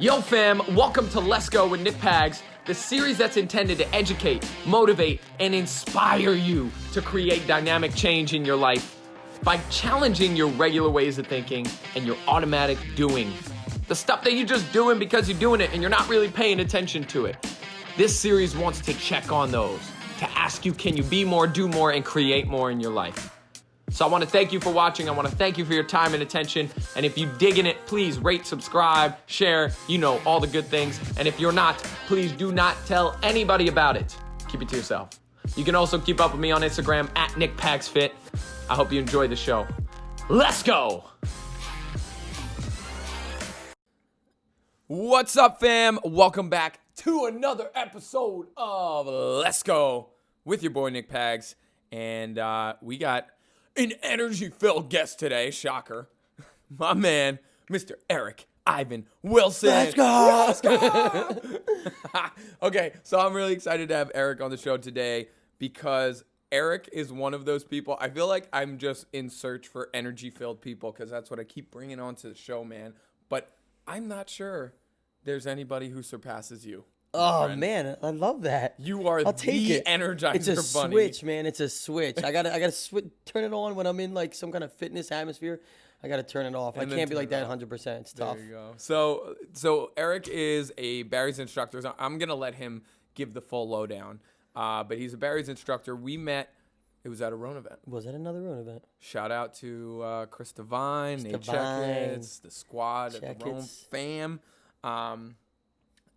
Yo fam, welcome to Let's Go with Nick Pags, the series that's intended to educate, motivate, and inspire you to create dynamic change in your life by challenging your regular ways of thinking and your automatic doing. The stuff that you're just doing because you're doing it and you're not really paying attention to it. This series wants to check on those, to ask you, can you be more, do more, and create more in your life? So I want to thank you for watching. I want to thank you for your time and attention. And if you digging it, please rate, subscribe, share, all the good things. And if you're not, please do not tell anybody about it. Keep it to yourself. You can also keep up with me on Instagram at NickPagsFit. I hope you enjoy the show. Let's go. What's up, fam? Welcome back to another episode of Let's Go with your boy Nick Pags. And we got an energy-filled guest today, shocker. My man, Mr. Erick Ivan Wilson. Let's go! Let's go! Okay, so I'm really excited to have Erick on the show today because Erick is one of those people. I feel like I'm just in search for energy-filled people because that's what I keep bringing onto the show, man. But I'm not sure there's anybody who surpasses you. Oh, friend. Man, I love that. You are I'll take the it. Energizer It's a Bunny. switch, man. It's a switch. I gotta turn it on when I'm in like some kind of fitness atmosphere. I gotta turn it off. I And then can't be turn like it that off. 100%. It's tough. There you go. So Erick is a Barry's instructor. So I'm gonna let him give the full lowdown. But he's a Barry's instructor. We met. It was at a Rhone event. Was that another Rhone event? Shout out to Chris Devine, Nate Devine. Checkits, the squad at the Rhone fam.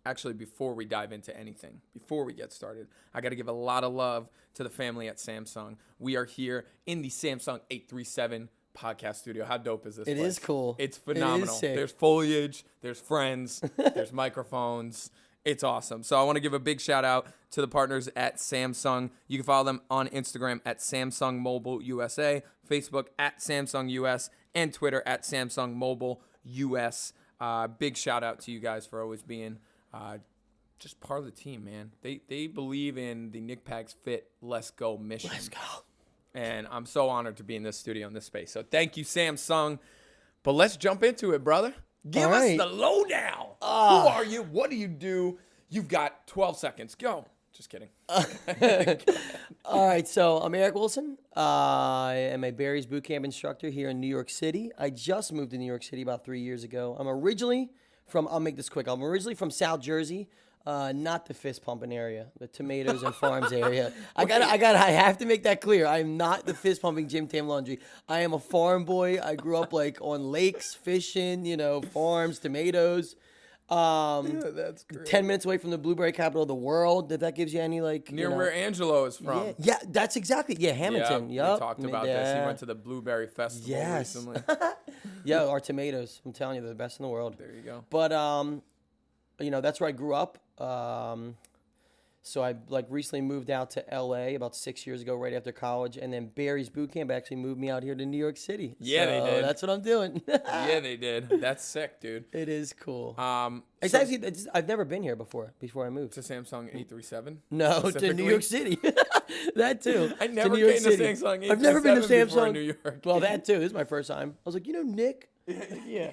Actually, before we dive into anything, before we get started, I got to give a lot of love to the family at Samsung. We are here in the Samsung 837 podcast studio. How dope is this It place? is cool. It's phenomenal. It is sick. There's foliage, there's friends, there's microphones. It's awesome. So I want to give a big shout out to the partners at Samsung. You can follow them on Instagram at Samsung Mobile USA, Facebook at Samsung US, and Twitter at Samsung Mobile US. Big shout out to you guys for always being just part of the team, man. They believe in the Nick Pags Fit Let's Go mission. Let's go. And I'm so honored to be in this studio in this space. So thank you, Samsung. But let's jump into it, brother. Give us the lowdown. Who are you? What do you do? You've got 12 seconds. Go. Just kidding. All right, so I'm Erick Wilson. I am a Barry's boot camp instructor here in New York City. I just moved to New York City about 3 years ago. I'm originally I'll make this quick. I'm originally from South Jersey, not the fist pumping area, the tomatoes and farms area. I have to make that clear. I'm not the fist pumping Jim Tam Laundry. I am a farm boy. I grew up like on lakes, fishing, farms, tomatoes. That's great. 10 minutes away from the blueberry capital of the world. If that gives you any Near where Angelo is from. Yeah, that's exactly. Yeah, Hamilton. Yeah, Yep. we talked about this. He went to the Blueberry Festival recently. Yeah, our tomatoes. I'm telling you, they're the best in the world. There you go. But that's where I grew up. So I recently moved out to LA about 6 years ago, right after college, and then Barry's boot camp actually moved me out here to New York City. Yeah, so they did. That's what I'm doing. Yeah, they did. That's sick, dude. It is cool. So I've never been here before I moved. to Samsung 837. No, to New York City. That too. I never New York came City. to Samsung 837 I've never been to before in Samsung. New York. Well, that too. This is my first time. I was like, Nick. Yeah.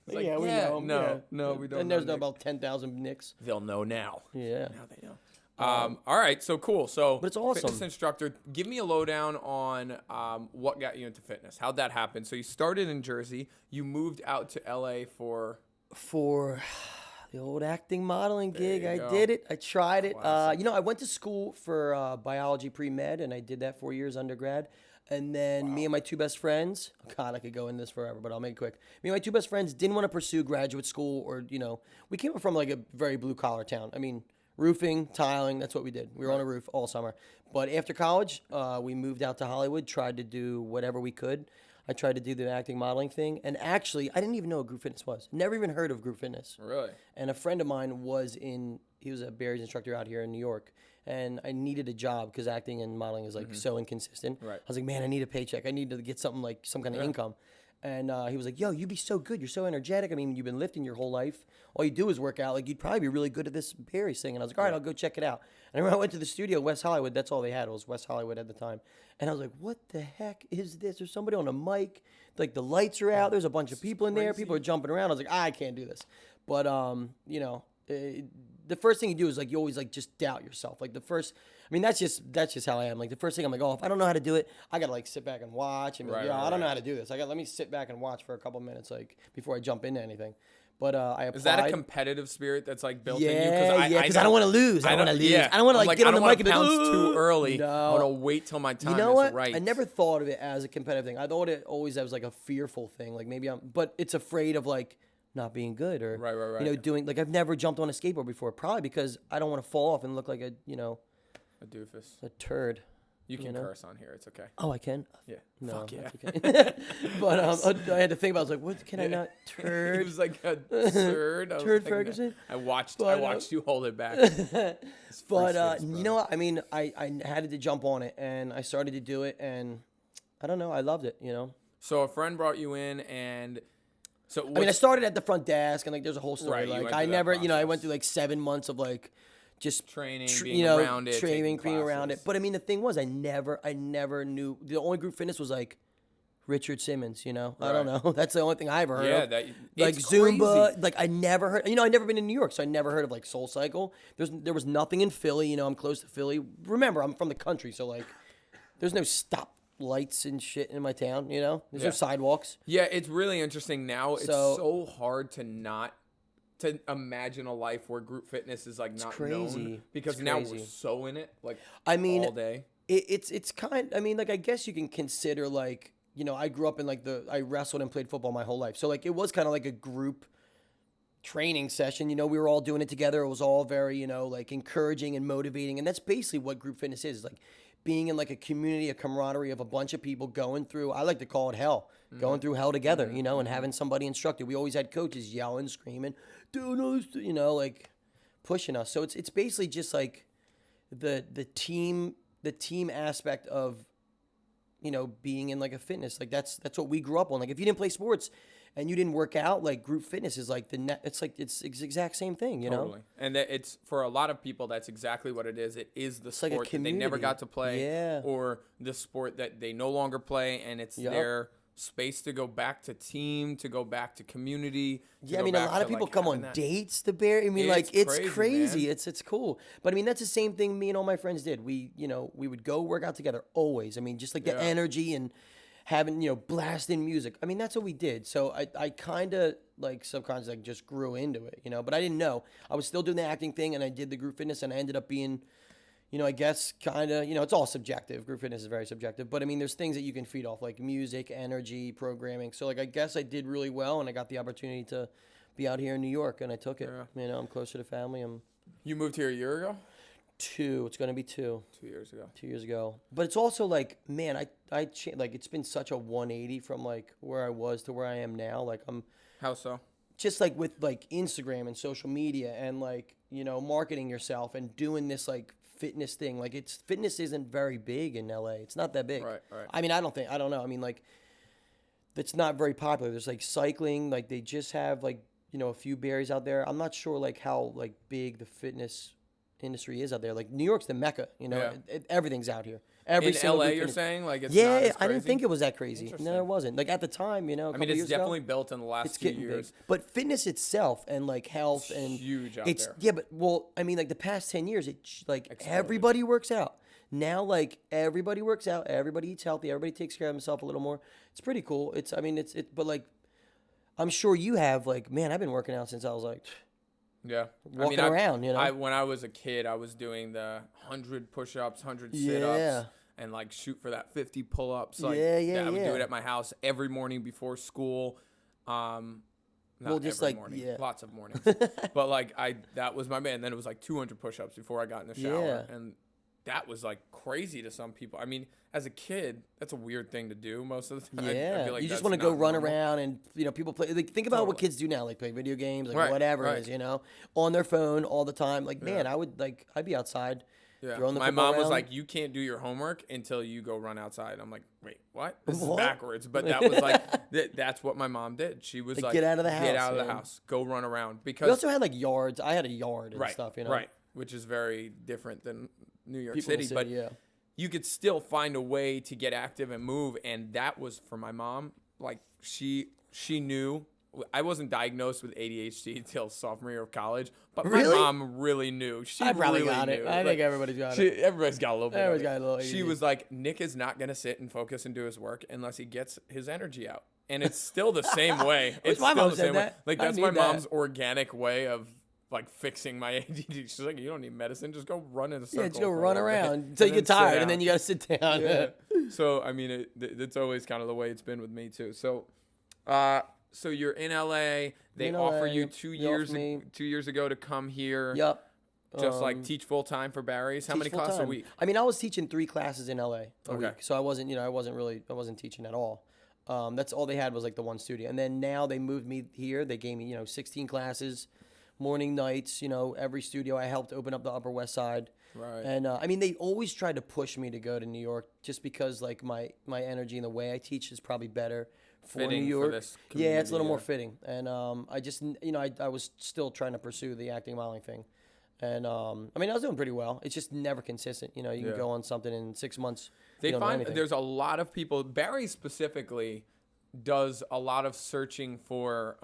Like, We know him. No, we don't And there's know Nick. about 10,000 Nicks. They'll know now. Yeah. Now they know. All right, so cool. So, But it's awesome. Fitness instructor, give me a lowdown on what got you into fitness. How'd that happen? So you started in Jersey. You moved out to LA for the old acting modeling gig. you I go. did it. I tried it. Classic. I went to school for biology pre-med, and I did that 4 years undergrad. And then me and my two best friends, God, I could go in this forever, but I'll make it quick. Me and my two best friends didn't want to pursue graduate school or, we came from like a very blue collar town. I mean, roofing, tiling, that's what we did. We were on a roof all summer. But after college, we moved out to Hollywood, tried to do whatever we could. I tried to do the acting modeling thing. And actually, I didn't even know what group fitness was. Never even heard of group fitness. Really? And a friend of mine he was a Barry's instructor out here in New York. And I needed a job because acting and modeling is so inconsistent. Right. I was like, man, I need a paycheck. I need to get something like some kind of income. And he was like, yo, you'd be so good. You're so energetic. I mean, you've been lifting your whole life. All you do is work out. Like, you'd probably be really good at this berries thing. And I was like, all right, I'll go check it out. And I remember I went to the studio in West Hollywood. That's all they had. It was West Hollywood at the time. And I was like, what the heck is this? There's somebody on a mic. Like, the lights are out. There's a bunch of people in there. People are jumping around. I was like, I can't do this. But, you know, the first thing you do is, like, you always, like, just doubt yourself. Like, I mean, that's just how I am. Like, the first thing I'm like, oh, if I don't know how to do it, I got to, like, sit back and watch. And be like, I don't know how to do this. Let me sit back and watch for a couple minutes, like, before I jump into anything. But I applied. Is that a competitive spirit that's, like, built in you? Yeah, because I don't want to lose. I don't want to lose. Yeah. I don't want to, like, get on the mic and be pounce like, too early. No. I want to wait till my time you know is what? right. I never thought of it as a competitive thing. I thought it always as, like, a fearful thing. Like, maybe but it's afraid of, like, not being good or, right. you know, doing, like, I've never jumped on a skateboard before, probably because I don't want to fall off and look like a, you know, a doofus. A turd. You can curse on here. It's okay. Oh, I can? Yeah. No, Fuck yeah. that's okay. But I had to think about it. I was like, what can I not? Turd. It was like a turd. Turd Ferguson? I watched you hold it back. But you know what? I mean, I had to jump on it, and I started to do it, and I don't know. I loved it, you know? So a friend brought you in, and so I mean, I started at the front desk, and, like, there's a whole story. Right, like, I never, you know, I went through, like, 7 months of, like, just training, being around it, being around it. But I mean, the thing was, I never knew. The only group fitness was like Richard Simmons. You know, right. I don't know. That's the only thing I ever heard of. Like Zumba. Crazy. Like I never heard. You know, I never been in New York, so I never heard of like Soul Cycle. There was nothing in Philly. You know, I'm close to Philly. Remember, I'm from the country, so like, there's no stop lights and shit in my town. You know, there's no sidewalks. Yeah, it's really interesting now. It's so hard to imagine a life where group fitness is like not known because now we're so in it, like, I mean, all day. It's kind. I mean, like, I guess you can consider, like, you know, I grew up in like I wrestled and played football my whole life, so like it was kind of like a group training session. You know, we were all doing it together. It was all very, you know, like encouraging and motivating, and that's basically what group fitness is. Like being in like a community, a camaraderie of a bunch of people going through. I like to call it hell. Going through hell together, you know, and having somebody instructed. We always had coaches yelling, screaming, you know, like pushing us. So it's basically just like the team aspect of, you know, being in like a fitness. Like that's what we grew up on. Like if you didn't play sports and you didn't work out, like group fitness is like it's the exact same thing, you know? And it's for a lot of people, that's exactly what it is. It is the sport like that they never got to play or the sport that they no longer play, and it's their space to go back to team, to go back to community. Yeah, I mean, a lot of people come on dates to bear. I mean, it's crazy. It's cool. But I mean, that's the same thing me and all my friends did. We would go work out together always. I mean, just like the energy and having, you know, blasting music. I mean, that's what we did. So I kind of like subconsciously like just grew into it, you know, but I didn't know. I was still doing the acting thing, and I did the group fitness, and I ended up being, you know, I guess kind of, you know, it's all subjective. Group fitness is very subjective. But, I mean, there's things that you can feed off, like music, energy, programming. So, like, I guess I did really well, and I got the opportunity to be out here in New York, and I took it. You know, I'm closer to family. You moved here a year ago? 2. It's going to be 2. 2 years ago. 2 years ago. But it's also, like, man, I like, it's been such a 180 from, like, where I was to where I am now. Like, I'm... How so? Just, like, with, like, Instagram and social media and, like, you know, marketing yourself and doing this, like, fitness thing. Like, fitness isn't very big in LA. It's not that big. Right. I mean, I don't know. I mean, like, it's not very popular. There's like cycling, like they just have like, you know, a few berries out there. I'm not sure like how like big the fitness industry is out there. Like New York's the mecca, you know, everything's out here. In LA, you're saying? Like, it's not as crazy? I didn't think it was that crazy. No, it wasn't. Like at the time, you know, I mean, it's definitely built in the last few years. Big. But fitness itself and like health it's and huge out there. Yeah, but well, I mean, like the past 10 years, it's like everybody works out. Now, like everybody works out, everybody eats healthy, everybody takes care of himself a little more. It's pretty cool. But like, I'm sure you have like, man, I've been working out since I was like, walking around, you know. When I was a kid, I was doing the 100 push-ups, 100 sit-ups, and like shoot for that 50 pull-ups. Like, I would do it at my house every morning before school. Not just every morning, lots of mornings. But like that was my man. Then it was like 200 push-ups before I got in the shower, and that was like crazy to some people. I mean, as a kid, that's a weird thing to do most of the time. Yeah, I feel like you just want to go run around and, you know, people play. Like, think about what kids do now, like play video games, like whatever it is, you know, on their phone all the time. Like, man, I'd be outside Yeah. throwing the My football mom was around. like, you can't do your homework until you go run outside. I'm like, wait, what? This is What? backwards. But that was like, that's what my mom did. She was like, get out of the house. Get out of the man. house. Go run around. We Because also had like yards. I had a yard and right, stuff, you know. right, which is very different than New York People in City. the But yeah. you could still find a way to get active and move. And that was for my mom. Like she knew. I wasn't diagnosed with ADHD until sophomore year of college, but Really? my mom really knew. She I probably really got it. knew. I think everybody's got it. Everybody's got a little bit. Everybody's of it. got a little She ADD. was like, Nick is not going to sit and focus and do his work unless he gets his energy out. And it's still the same way. It's my still mom the said same way. that. Like I that's need my that. mom's organic way of like fixing my ADD. She's like, you don't need medicine. Just go run in a circle. Yeah, just go for a run little bit, around until you and get then sit tired, down." and then you got to sit down. Yeah. So I mean, it's always kind of the way it's been with me too. So, so you're in LA. They In offer LA, you they offered me- 2 years ago to come here. Yep. Just like teach full time for Barry's. How many Teach classes a full-time. week? I mean, I was teaching 3 classes in LA a Okay. week, so I wasn't teaching at all. That's all they had was like the one studio, and then now they moved me here. They gave me 16 classes, morning, nights. Every studio I helped open up the Upper West Side. Right. And I mean, they always tried to push me to go to New York, just because like my energy and the way I teach is probably better for Fitting New for York. this Yeah, it's community, a little more yeah. fitting. And I just I was still trying to pursue the acting modeling thing. And I mean, I was doing pretty well. It's just never consistent. You Yeah. can go on something in 6 months. They you don't know find anything. there's a lot of people. Barry specifically does a lot of searching for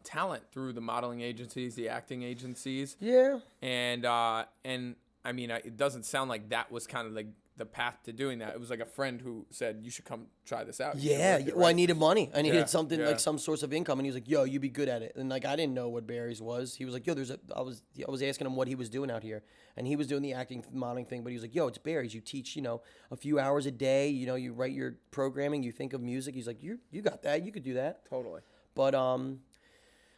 talent through the modeling agencies, the acting agencies, Yeah. and I mean, it doesn't sound like that was kind of like the path to doing that. It was like a friend who said you should come try this out. You should Yeah. work it, Well, I right? needed money. I needed Yeah, something yeah. like some source of income, and he was like, "Yo, you'd be good at it." And like I didn't know what Barry's was. He was like, "Yo, I was asking him what he was doing out here, and he was doing the acting modeling thing, but he was like, "Yo, it's Barry's. You teach, a few hours a day. You write your programming. You think of music." He's like, "You got that. You could do that." Totally. But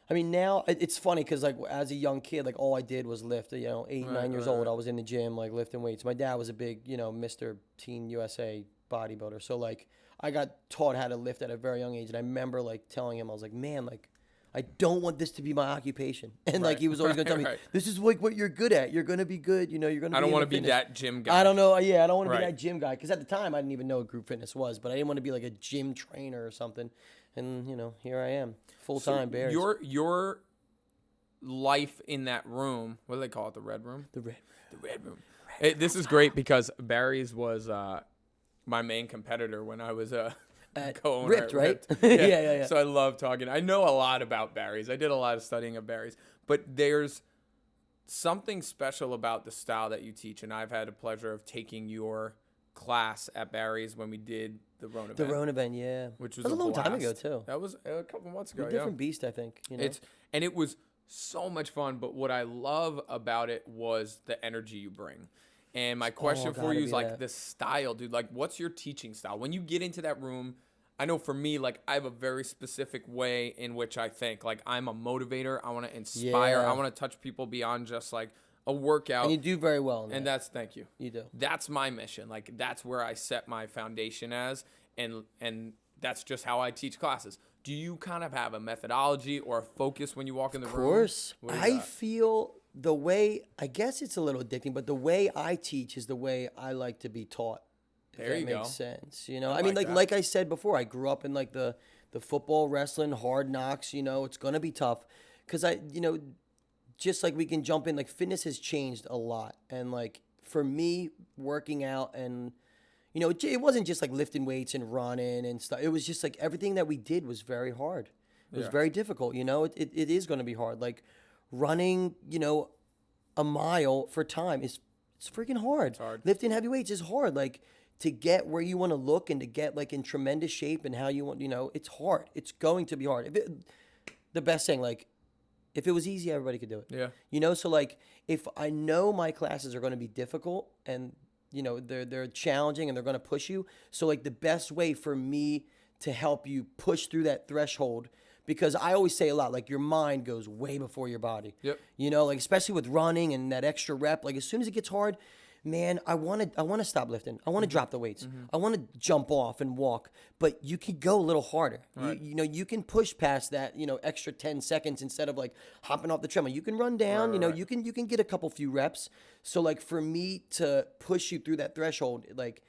I mean, now it's funny because like as a young kid, like all I did was lift. 8, 9 years old, I was in the gym like lifting weights. My dad was a big, Mr. Teen USA bodybuilder, so like I got taught how to lift at a very young age. And I remember like telling him, I was like, man, like I don't want this to be my occupation. And like Right. he was always gonna tell me, Right. this is like what you're good at. You're gonna be good. You're gonna. I don't want want to be that gym guy. I don't know. Yeah, I don't want to Right. be that gym guy because at the time I didn't even know what group fitness was, but I didn't want to be like a gym trainer or something. And here I am, full time. Barry. Your life in that room. What do they call it? The red room. The red. The red room. This is great because Barry's was my main competitor when I was co-owner. Ripped, at right? Ripped. Yeah. So I love talking. I know a lot about Barry's. I did a lot of studying of Barry's, but there's something special about the style that you teach, and I've had the pleasure of taking your class at Barry's when we did the Rona The event, Rona event, yeah. which was that was a long time blast. ago too. That was a couple months ago. A different beast, I think. It was so much fun, but what I love about it was the energy you bring. And my question for gotta you is be like that. the style, dude. Like, what's your teaching style? When you get into that room, I know for me, like, I have a very specific way in which I think. Like, I'm a motivator. I want to inspire. Yeah. I want to touch people beyond just like a workout. And you do very well in that. And that's thank you. You do. That's my mission. Like, that's where I set my foundation as, and that's just how I teach classes. Do you kind of have a methodology or a focus when you walk in the room? Of course. What is I that? feel the way, I guess it's a little addicting, but the way I teach is the way I like to be taught. If There that you makes go. sense. I I mean, like that. like I said before, I grew up in like the football, wrestling, hard knocks, it's going to be tough. Because just like we can jump in, like fitness has changed a lot. And like for me, working out and, it wasn't just like lifting weights and running and stuff. It was just like everything that we did was very hard. It was Yeah. very difficult. It is going to be hard. Like running, a mile for time it's freaking hard. It's hard. Lifting heavy weights is hard. Like to get where you want to look and to get like in tremendous shape and how you want, it's hard. It's going to be hard. The best thing, like if it was easy, everybody could do it. Yeah. So like if I know my classes are going to be difficult and they're challenging and they're going to push you. So like the best way for me to help you push through that threshold, because I always say a lot, like your mind goes way before your body. Yep. Like especially with running and that extra rep, like as soon as it gets hard, man, I want to stop lifting. I want to drop the weights. I want to jump off and walk. But you can go a little harder. Right. You know, you can push past that, extra 10 seconds instead of like hopping off the treadmill. You can run down, Right. you can get a couple few reps. So like for me to push you through that threshold, like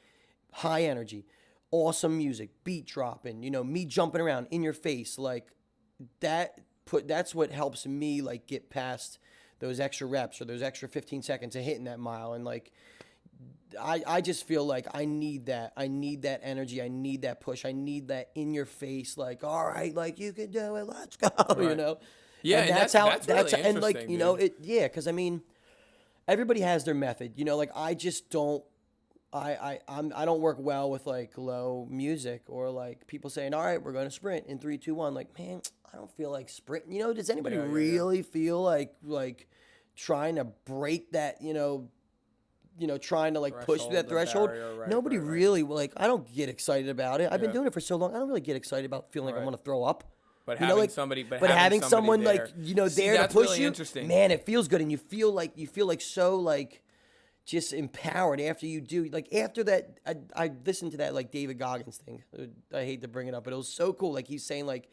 high energy, awesome music, beat dropping, me jumping around in your face, like that's what helps me like get past those extra reps or those extra 15 seconds of hitting that mile. And like I just feel like I need that energy, I need that push, I need that in your face, like, all right, like you can do it, let's go. Right. Yeah, and that's really and like interesting, dude. because I mean everybody has their method, like I just don't I don't work well with like low music or like people saying, all right, we're going to sprint in 3, 2, 1. Like, man, I don't feel like sprinting. Does anybody really feel like trying to break that, trying to like push through that threshold? Barrier, Nobody right. really like, I don't get excited about it. I've been doing it for so long. I don't really get excited about feeling like I'm Right. going to throw up. But You know, having like- somebody, having someone there. like, See, there to that's push really you, interesting. man, it feels good. And you feel like so like just empowered after you do, like after that. I listened to that like David Goggins thing. I hate to bring it up, but it was so cool. Like he's saying like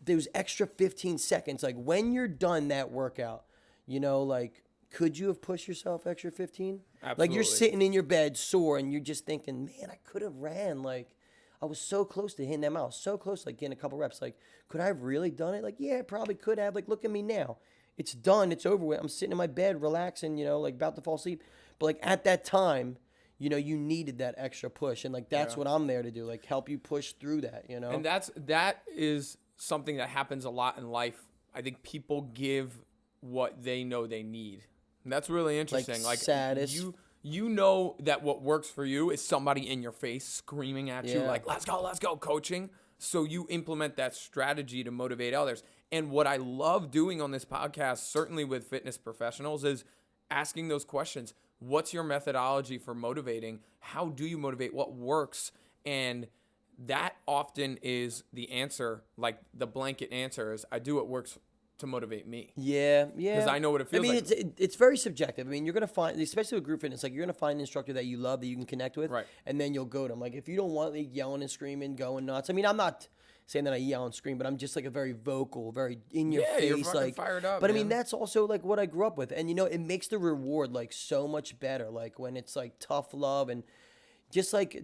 those extra 15 seconds, like when you're done that workout, like could you have pushed yourself extra 15? Like you're Absolutely. sitting in your bed sore and you're just thinking, man, I could have ran. Like I was so close to hitting that mile, so close, like getting a couple reps. Like, could I have really done it? Like, yeah, I probably could have. Like, look at me now. It's done. It's over with. I'm sitting in my bed, relaxing, like about to fall asleep. But like at that time, you needed that extra push. And like, that's what I'm there to do. Like help you push through that, And that is something that happens a lot in life. I think people give what they know they need. And that's really interesting. Like saddest. you know that what works for you is somebody in your face screaming at you Yeah. like, let's go, coaching. So you implement that strategy to motivate others. And what I love doing on this podcast, certainly with fitness professionals, is asking those questions. What's your methodology for motivating? How do you motivate? What works? And that often is the answer, like the blanket answer is, I do what works to motivate me. Yeah. Because I know what it feels like. It's very subjective. I mean, you're going to find, especially with group fitness, like you're going to find an instructor that you love, that you can connect with, Right. and then you'll go to them. Like if you don't want like yelling and screaming, going nuts. I mean, I'm not saying that I yell and scream, but I'm just like a very vocal, very in your Yeah, you're face, fucking like fired up, But I mean, man. that's also like what I grew up with, and it makes the reward like so much better. Like when it's like tough love and just like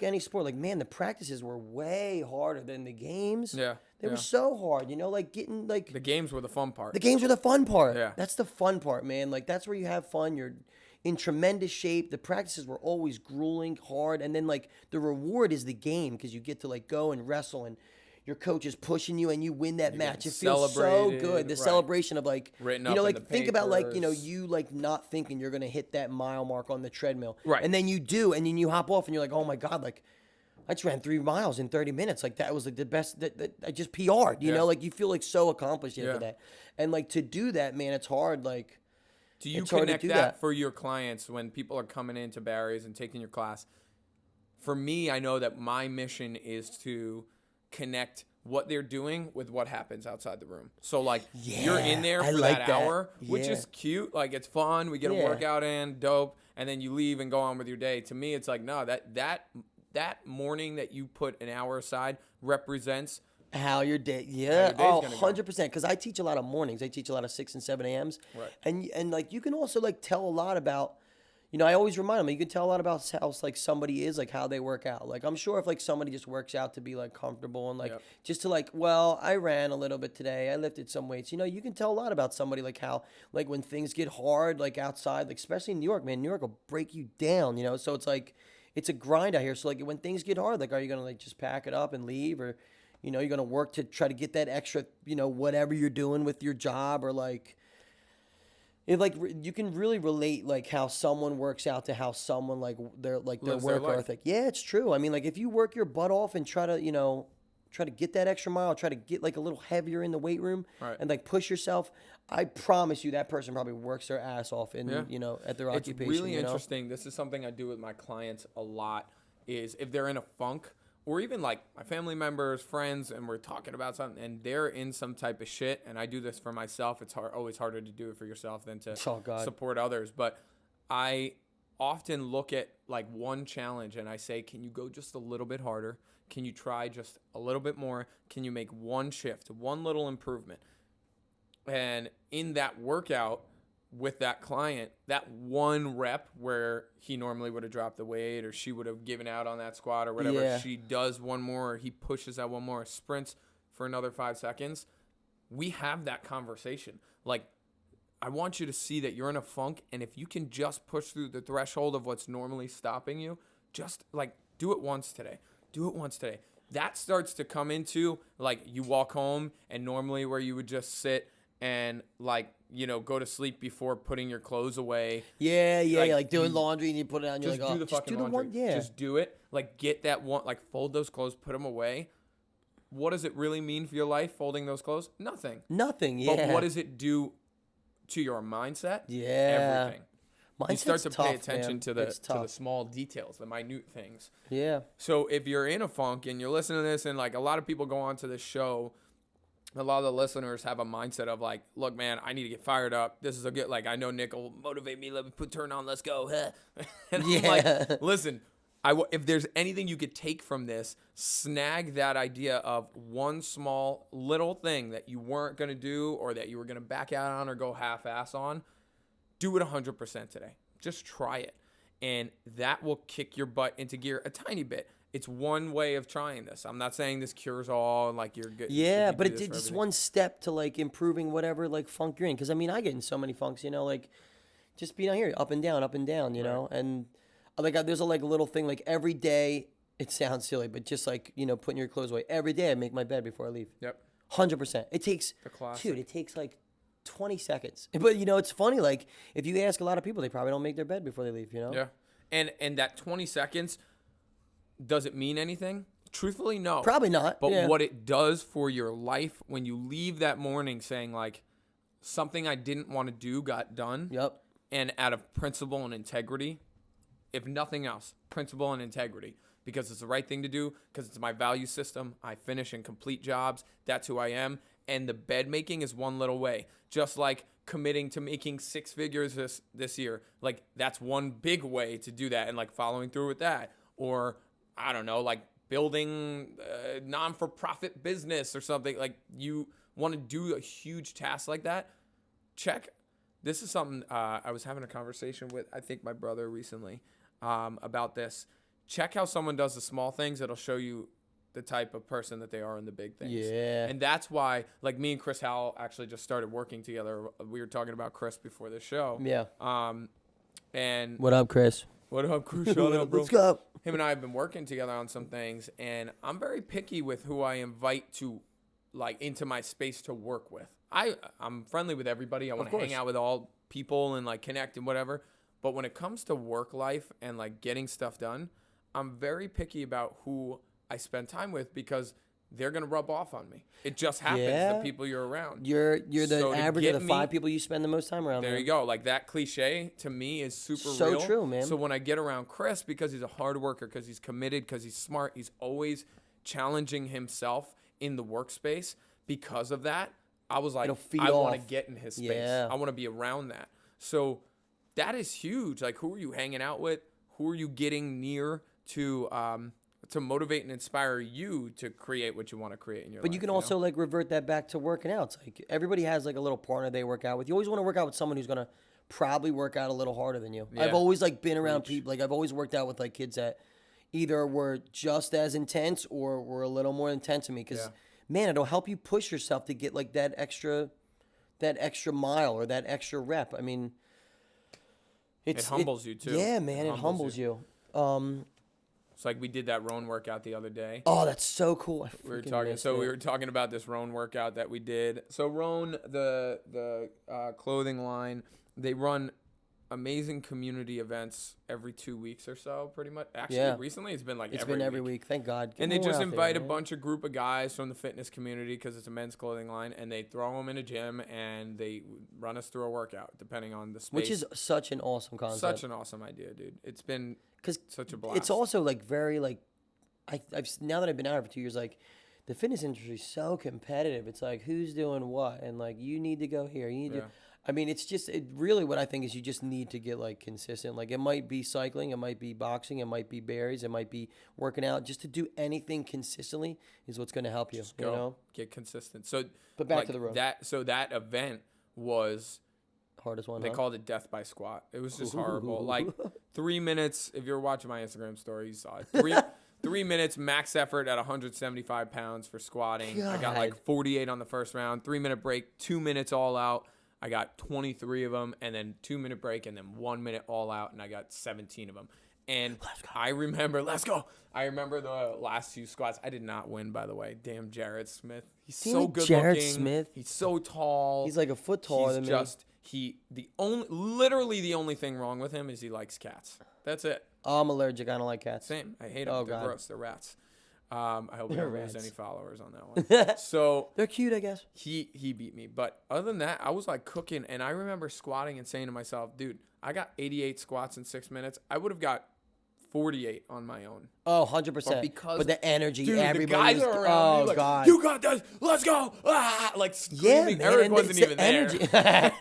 any sport, like man, the practices were way harder than the games. Yeah, They were yeah. so hard, like getting like The games were the fun part. the games are the fun part. Yeah. That's the fun part, man. Like that's where you have fun. You're in tremendous shape. The practices were always grueling, hard, and then like the reward is the game because you get to like go and wrestle and your coach is pushing you and you win that match. It feels so celebrated, good. The right. celebration of like Written up in like the think about like papers. you like not thinking you're gonna hit that mile mark on the treadmill, Right. And then you do, and then you hop off and you're like, oh my god, like I just ran 3 miles in 30 minutes. Like that was like the best. That I just PR'd. You Yeah. know, like you feel like so accomplished after Yeah. that. And like to do that, man, it's hard. Like Do you it's hard to connect do that, that. for your clients when people are coming into Barry's and taking your class? For me, I know that my mission is to connect what they're doing with what happens outside the room. So like you're in there I for like that that. hour, which Yeah. is cute. Like it's fun. We get a Yeah. workout in, dope, and then you leave and go on with your day. To me, it's like no, that morning that you put an hour aside represents how your day, your day's oh, gonna go. 100%. Because I teach a lot of mornings. I teach a lot of 6 and 7 a.m.s. Right. And like you can also like tell a lot about, I always remind them, you can tell a lot about how like somebody is, like how they work out. Like I'm sure if like somebody just works out to be like comfortable and like Yep. just to like, well, I ran a little bit today. I lifted some weights. You can tell a lot about somebody, like how like when things get hard, like outside, like especially in New York, man, New York will break you down, So it's like, it's a grind out here. So like when things get hard, like are you going to like just pack it up and leave, or you're going to work to try to get that extra, whatever you're doing with your job, or like you can really relate like how someone works out to how someone like their Lives their work life. ethic. Yeah, it's true. I mean, like if you work your butt off and try to, try to get that extra mile, try to get like a little heavier in the weight room, Right. and like push yourself, I promise you that person probably works their ass off in, Yeah. At their It's occupation. really interesting. This is something I do with my clients a lot, is if they're in a funk, or even like my family members, friends, and we're talking about something and they're in some type of shit, and I do this for myself. It's always harder to do it for yourself than to Oh, God. support others. But I often look at like one challenge and I say, can you go just a little bit harder? Can you try just a little bit more? Can you make one shift, one little improvement? And in that workout with that client, that one rep where he normally would have dropped the weight or she would have given out on that squat or whatever, Yeah. she does one more, or he pushes that one more, sprints for another 5 seconds. We have that conversation. Like, I want you to see that you're in a funk, and if you can just push through the threshold of what's normally stopping you, just like do it once today. Do it once today. That starts to come into like you walk home and normally where you would just sit and like, you know, go to sleep before putting your clothes away. Yeah, like doing laundry and you put it on. You're Just like, do oh, the just fucking do the laundry. one. Yeah, Just do it. Like get that one, like fold those clothes, put them away. What does it really mean for your life, folding those clothes? Nothing. nothing. Yeah, But what does it do to your mindset? Yeah. Everything. Mindset's You start to tough, pay attention man. to the It's tough. small details, the minute things. Yeah. So if you're in a funk and you're listening to this, and like a lot of people go on to this show, a lot of the listeners have a mindset of like, look, man, I need to get fired up. This is a good, like, I know Nick will motivate me. Let me turn on, let's go. And I'm like, listen, if there's anything you could take from this, snag that idea of one small little thing that you weren't going to do or that you were going to back out on or go half-ass on. Do it 100% today. Just try it. And that will kick your butt into gear a tiny bit. It's one way of trying this. I'm not saying this cures all, like you're good. Yeah, but it's just one step to like improving whatever like funk you're in. Because I mean, I get in so many funks, you know, like just being out here, up and down, you know. And like there's a like little thing like every day. It sounds silly, but just like, you know, putting your clothes away every day. I make my bed before I leave. Yep. 100%. It takes, The classic. dude. It takes like 20 seconds. But you know, it's funny. Like if you ask a lot of people, they probably don't make their bed before they leave. You know. Yeah. And that 20 seconds, does it mean anything? Truthfully, no. Probably not. But yeah. what it does for your life when you leave that morning saying like, something I didn't want to do got done. Yep. And out of principle and integrity, if nothing else, principle and integrity, because it's the right thing to do, because it's my value system. I finish and complete jobs. That's who I am. And the bed making is one little way. Just like committing to making 6 figures this year. Like that's one big way to do that and like following through with that. Or I don't know, like building a non-for-profit business or something. Like you want to do a huge task like that, check. This is something I was having a conversation with, I think, my brother recently about this. Check how someone does the small things. It'll show you the type of person that they are in the big things. Yeah. And that's why, like me and Chris Howell actually just started working together. We were talking about Chris before the show. Yeah. And What up, Chris? what up, Chris? Shout out, bro. Let's go. Him and I have been working together on some things, and I'm very picky with who I invite to, like, into my space to work with. I'm friendly with everybody. I want to hang out with all people and like connect and whatever. But when it comes to work life and like getting stuff done, I'm very picky about who I spend time with because they're gonna rub off on me. It just happens. Yeah. The people you're around. You're the So to average get of the me- 5 people you spend the most time around. There man. you go. Like that cliche to me is super So real. true, man. So when I get around Chris, because he's a hard worker, because he's committed, because he's smart, he's always challenging himself in the workspace. Because of that, I was like, It'll feed I want to off. get in his space. Yeah. I want to be around that. So that is huge. Like, who are you hanging out with? Who are you getting near to motivate and inspire you to create what you want to create in your life? But you can also like revert that back to working out. It's like everybody has like a little partner they work out with. You always want to work out with someone who's gonna probably work out a little harder than you. Yeah. I've always like been around people. Like I've always worked out with like kids that either were just as intense or were a little more intense than me. Because man, it'll help you push yourself to get like that extra mile or that extra rep. I mean, it humbles you too. Yeah, man, it humbles you. It's like we did that Roan workout the other day. Oh, that's so cool. We were talking about this Roan workout that we did. So Roan, the clothing line, they run amazing community events every 2 weeks or so, pretty much. Actually, recently it's been like every week. Thank God. Get And they more just out invite there, a man. bunch of group of guys from the fitness community because it's a men's clothing line, and they throw them in a gym and they run us through a workout depending on the space. Which is such an awesome concept. such an awesome idea, dude. It's been such a blast. It's also like very like, I've now that I've been out here for 2 years, like the fitness industry is so competitive. It's like who's doing what, and like you need to go here. You need to. I mean, it's just really what I think is you just need to get like consistent. Like it might be cycling, it might be boxing, it might be berries, it might be working out. Just to do anything consistently is what's going to help you. Just go, get consistent. So, but back to the road. That event was hardest one. They called it death by squat. It was just horrible. Like 3 minutes. If you're watching my Instagram story, you saw it. 3 minutes max effort at 175 pounds for squatting. God. I got like 48 on the first round. 3 minute break. 2 minutes all out. I got 23 of them, and then 2 minute break, and then 1 minute all out, and I got 17 of them. And I remember, I remember the last few squats. I did not win, by the way. Damn Jared Smith. He's so good Jared looking. Smith? He's so tall. He's like a foot taller than me. Literally the only thing wrong with him is he likes cats. That's it. Oh, I'm allergic. I don't like cats. Same. I hate them. Oh, They're God. gross. They're rats. I hope you They're never lose rats. any followers on that one. So They're cute, I guess. he beat me. But other than that, I was like cooking, and I remember squatting and saying to myself, dude, I got 88 squats in 6 minutes. I would have got 48 on my own. Oh, 100%. Because but the energy, dude, everybody the guys was, are around oh, me like, God. you got this, let's go, like screaming. man, Erick and wasn't it's even the there.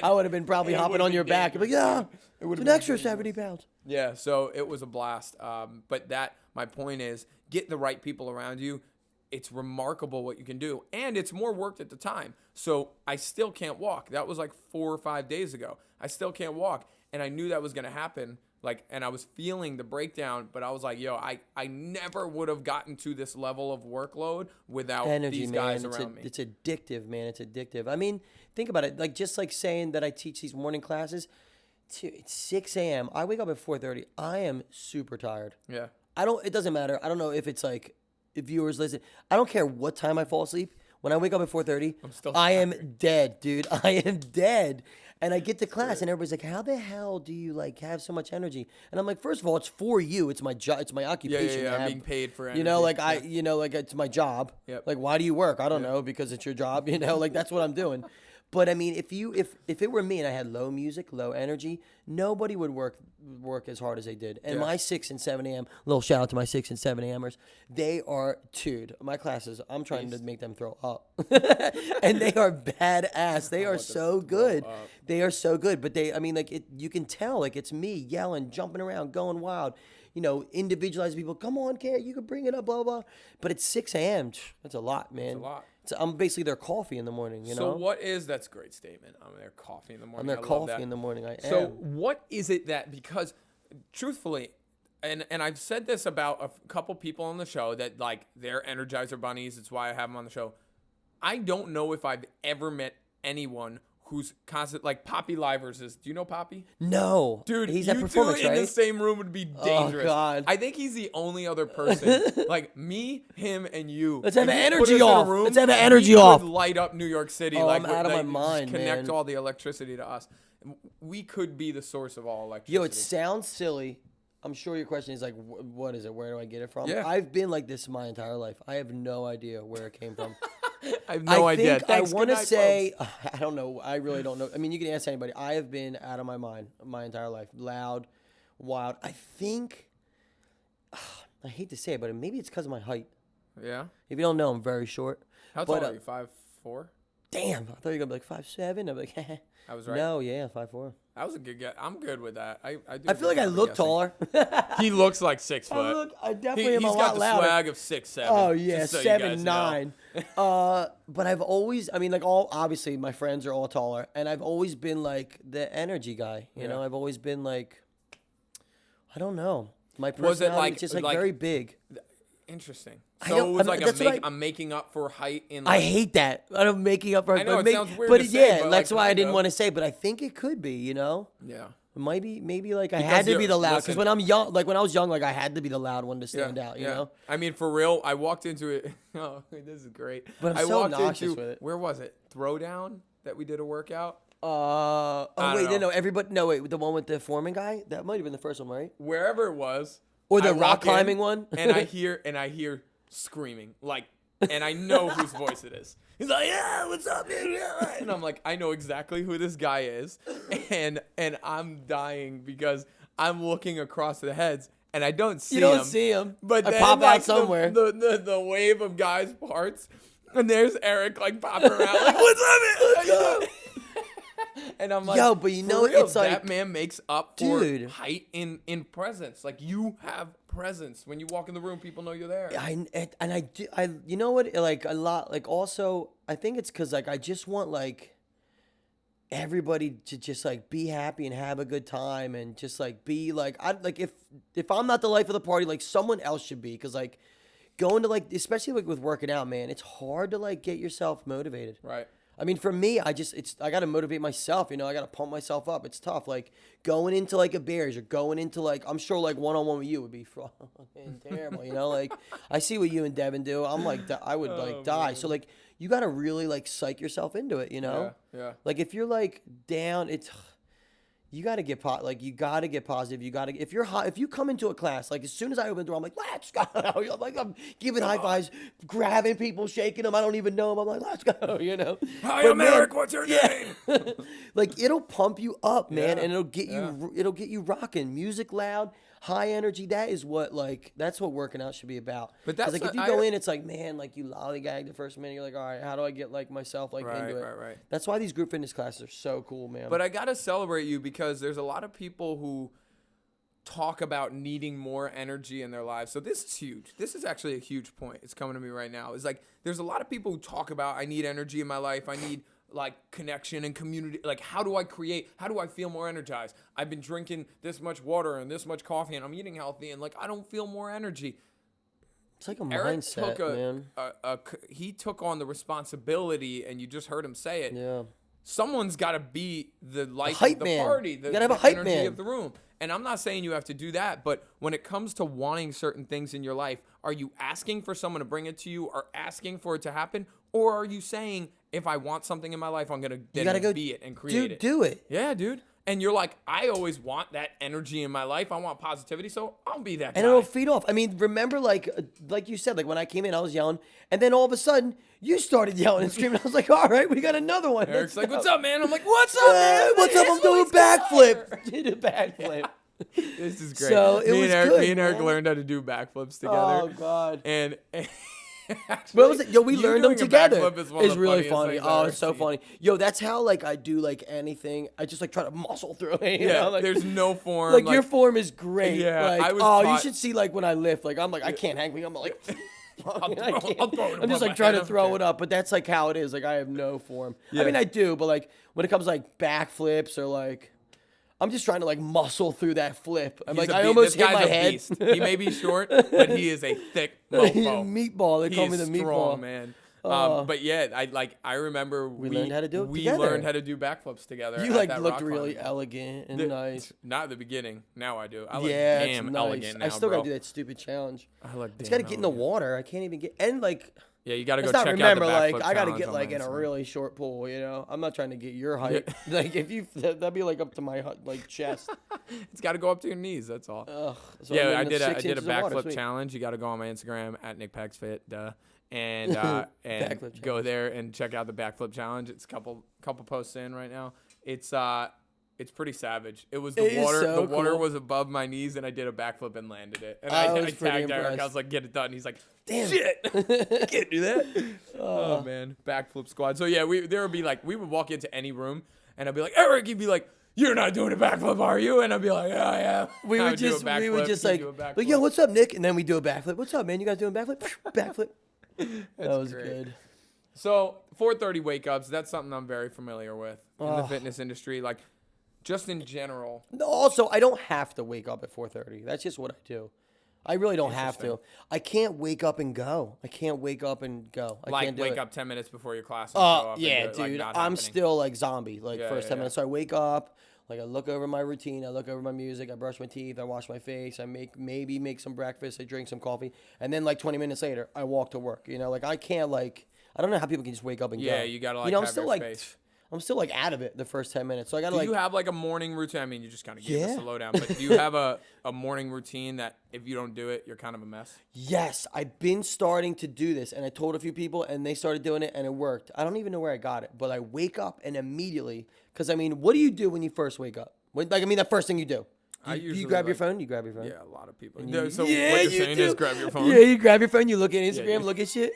I would have been probably It hopping would've on your been back. I'd be like, yeah, it's an extra 70 pounds. Yeah, so it was a blast. But my point is, get the right people around you. It's remarkable what you can do. And it's more work at the time. So I still can't walk. That was like 4 or 5 days ago. I still can't walk. And I knew that was going to happen. And I was feeling the breakdown, but I was like, yo, I never would have gotten to this level of workload without these guys around me. It's addictive, man. It's addictive. I mean, think about it. Like just like saying that I teach these morning classes, it's 6 a.m. I wake up at 4:30. I am super tired. Yeah. It doesn't matter. I don't know if it's like, if viewers listen, I don't care what time I fall asleep. When I wake up at 4:30, I am dead, dude. I am dead. And I get to class, and everybody's like, "How the hell do you like have so much energy?" And I'm like, first of all, it's for you. It's my job. It's my occupation. Yeah. I'm being paid for energy. Like it's my job. Yep. Like, why do you work? I don't know, because it's your job. Like that's what I'm doing. But I mean, if it were me and I had low music, low energy, nobody would work as hard as they did. And my 6 and 7 a.m. little shout out to my 6 and 7 a.m.ers. They are, dude. My classes, I'm trying to make them throw up, and they are badass. They are so good. They are so good. But you can tell, like it's me yelling, jumping around, going wild. Individualized people. Come on, Kate, you can bring it up, blah blah. But it's 6 a.m. That's a lot, man. It's a lot. I'm basically their coffee in the morning, So that's a great statement. I'm their coffee in the morning. I'm their coffee in the morning. I am. So what is it because truthfully, and I've said this about a couple people on the show that like they're Energizer bunnies. It's why I have them on the show. I don't know if I've ever met anyone who's constant, like Poppy Livers is. Do you know Poppy? No. Dude, he's you at Performance, two in right? the same room would be dangerous. Oh, God. I think he's the only other person, like me, him, and you. Let's have If an you put energy us in a off. room, Let's have an we energy could off. light up New York City. Oh, like, I'm out of my just mind, connect man. all the electricity to us. We could be the source of all electricity. Yo, it sounds silly. I'm sure your question is like, what is it? Where do I get it from? Yeah. I've been like this my entire life. I have no idea where it came from. I have no idea. I Thanks. want to Good night, say, folks. I don't know. I really don't know. I mean, you can ask anybody. I have been out of my mind my entire life. Loud, wild. I think, I hate to say it, but maybe it's because of my height. Yeah. If you don't know, I'm very short. How tall are you? 5'4"? Damn, I thought you were going to be like 5'7". I'm like, I was right. No, yeah, 5'4". That was a good guess. I'm good with that. I feel like I look taller. He looks like 6 foot. I definitely am a lot He's got the louder. swag of 6'7". Oh yeah, just so you guys 7'9". know. But I've always, obviously my friends are all taller, and I've always been like the energy guy. You know, I've always been like, I don't know, my personality is just like very big. Interesting. So it was like I'm making up for height in. Like, I hate that. I'm making up for. I know it sounds weird but to say, yeah, but that's like, why I didn't want to say. But I think it could be. Yeah. It might be maybe like I had to be the loud because when I'm young, like when I was young, like I had to be the loud one to stand out. You know. I mean, for real, I walked into it. Oh, this is great. But I'm so obnoxious with it. Where was it? Throwdown that we did a workout. Everybody. No, wait. The one with the foreman guy. That might have been the first one, right? Wherever it was. Or the rock climbing one. and I hear screaming and I know whose voice it is. He's like, yeah, what's up, dude? And I'm like, I know exactly who this guy is, and I'm dying because I'm looking across the heads and I don't see him. You don't see him, but I then, pop like, out somewhere. The wave of guys parts, and there's Erick like popping around, like, what's up, man? Let's go. And I'm like, yo, but you know, for real, it's like, that man makes up for dude, height in presence. Like, you have presence. When you walk in the room, people know you're there. You know what, like a lot, like also, I think it's because like I just want like everybody to just like be happy and have a good time and just like be like, I like if I'm not the life of the party, like someone else should be, because like going to like, especially like with working out, man, it's hard to like get yourself motivated. Right. I mean, for me, I got to motivate myself, you know, I got to pump myself up. It's tough. Like going into like a Bears or going into like, I'm sure like one-on-one with you would be fucking terrible, you know, like I see what you and Devin do. I'm like, I would like die. So like, you got to really like psych yourself into it, you know? Yeah. Like if you're like down, you got to get you got to get positive. You got to, if you're hot, if you come into a class, like as soon as I open the door, I'm like, let's go. I'm like, I'm giving high fives, grabbing people, shaking them. I don't even know them. I'm like, let's go, you know? Hi, I'm Eric. What's your name? Like it'll pump you up, man. Yeah, And it'll get you rocking. Music loud, high energy. That's what working out should be about. But that's like if you go in, it's like, man, like you lollygag the first minute. You're like, all right, how do I get like myself like into it? Right. That's why these group fitness classes are so cool, man. But I gotta celebrate you, because there's a lot of people who talk about needing more energy in their lives. So this is huge. This is actually a huge point. It's coming to me right now. It's like there's a lot of people who talk about, I need energy in my life. I need like connection and community. Like, how do I feel more energized? I've been drinking this much water and this much coffee and I'm eating healthy and like I don't feel more energy. It's like a Erick mindset, man. He took on the responsibility, and you just heard him say it. Yeah. Someone's got to be the life hype of the man. party, You gotta have a hype energy man. of the room. And I'm not saying you have to do that, but when it comes to wanting certain things in your life, are you asking for someone to bring it to you, or asking for it to happen? Or are you saying, if I want something in my life, I'm going to go be it and create it? Do it. Yeah, dude. And you're like, I always want that energy in my life. I want positivity, so I'll be that guy. And it'll feed off. I mean, remember, like you said, like when I came in, I was yelling, and then all of a sudden, you started yelling and screaming. I was like, all right, we got another one. Erick's like, what's up, man? I'm like, what's up, man? What's up? I'm doing a backflip. Did a backflip. This is great. So it was good. Me and Erick man. learned how to do backflips together. Oh God. And Actually, what was it? Yo, we learned them together. It's really funny. Oh, it's so funny. Yo, that's how like I do like anything. I just like try to muscle through it. You know? Like, there's no form. Like your form is great. Yeah, like, I was you taught- should see like when I lift. Like I'm like I can't hang. I'm like. I'll throw it I'm just above like trying my to head. throw it up, but that's like how it is. Like I have no form. Yeah. I mean, I do, but like when it comes to like backflips or like, I'm just trying to like muscle through that flip. I'm He's like a I beast. almost This hit guy's my a head. beast. He may be short, but he is a thick mofo. He's a meatball. They He call me is the strong, meatball. man. But yeah, I remember we learned how to do it we together. learned how to do backflips together. You at like that looked rock really climbing. elegant and nice. Not at the beginning. Now I do. I look Yeah, damn it's nice. elegant now, I still bro. gotta do that stupid challenge. I look It's damn gotta get in the elegant. water. I can't even get and like. Yeah, you got to go Let's check not out remember the like backflip I gotta challenge get on like my in a Instagram. really short pool. You know, I'm not trying to get your height. Like if you that'd be like up to my like chest. It's got to go up to your knees. That's all. Ugh. So Yeah, I'm I in did a 6 I did a inches of water. backflip Sweet. challenge. You got to go on my Instagram at NickPagsFit, and Backflip go there and check out the backflip challenge. It's a couple posts in right now. It's pretty savage. It was the It is water. so The water cool. was above my knees, and I did a backflip and landed it. And I I was pretty tagged Eric. I impressed. was like, "Get it done." He's like, Damn. "Shit, can't do that." Oh man, backflip squad. So yeah, there would be like we would walk into any room, and I'd be like, "Eric," he'd be like, "You're not doing a backflip, are you?" And I'd be like, "Yeah, I am." We I would would do a just backflip, he'd like, do a backflip. yo, what's up, Nick? And then we do a backflip. What's up, man? You guys doing backflip? Backflip. That was great. good. So 4:30 wake ups. That's something I'm very familiar with in the Oh. fitness industry. Like, just in general. Also, I don't have to wake up at 4:30. That's just what I do. I really don't have to. I can't wake up and go. I can't wake up and go. I Like can't do wake it. up 10 minutes before your class and show up. and Yeah, do it, like, dude. not I'm happening. still like zombie. Like Yeah, first yeah, 10 yeah. minutes. So I wake up. Like I look over my routine. I look over my music. I brush my teeth. I wash my face. I maybe make some breakfast. I drink some coffee. And then like 20 minutes later, I walk to work. You know, like I can't like. I don't know how people can just wake up and go. Yeah, you gotta, like, You know, I'm have still your like. space. I'm still like out of it the first 10 minutes. So I gotta Do like. you have like a morning routine? I mean, you just kind of gave us Yeah. a lowdown, but do you have a morning routine that if you don't do it, you're kind of a mess? Yes, I've been starting to do this, and I told a few people, and they started doing it, and it worked. I don't even know where I got it, but I wake up and immediately, because I mean, what do you do when you first wake up? That first thing you do. I Do you usually, grab your like- phone? You grab your phone. Yeah, a lot of people. You- So yeah, what you're you saying do. is grab your phone. Yeah, you grab your phone. You look at Instagram, yeah. look at shit.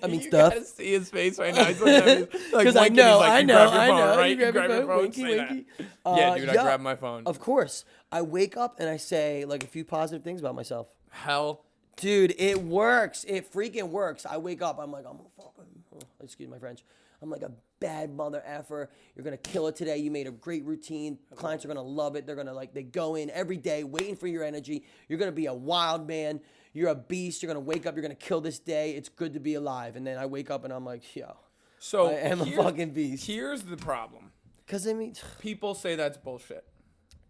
I mean You stuff. gotta see his face right now. He's looking at me like Because winking. I know, He's like, I you know, grab your I phone, know. right? You grab your phone, winky, say winky. that. Yeah, dude, I grabbed my phone. Of course. I wake up and I say like a few positive things about myself. Hell, Dude, it works. It freaking works. I wake up. I'm like, I'm a fucking, excuse my French. I'm like a bad mother effer. You're going to kill it today. You made a great routine. Clients are going to love it. They're going to like, they go in every day waiting for your energy. You're going to be a wild man. You're a beast. You're going to wake up. You're going to kill this day. It's good to be alive. And then I wake up and I'm like, yo, so I am a fucking beast. Here's the problem. Because I mean, People say that's bullshit.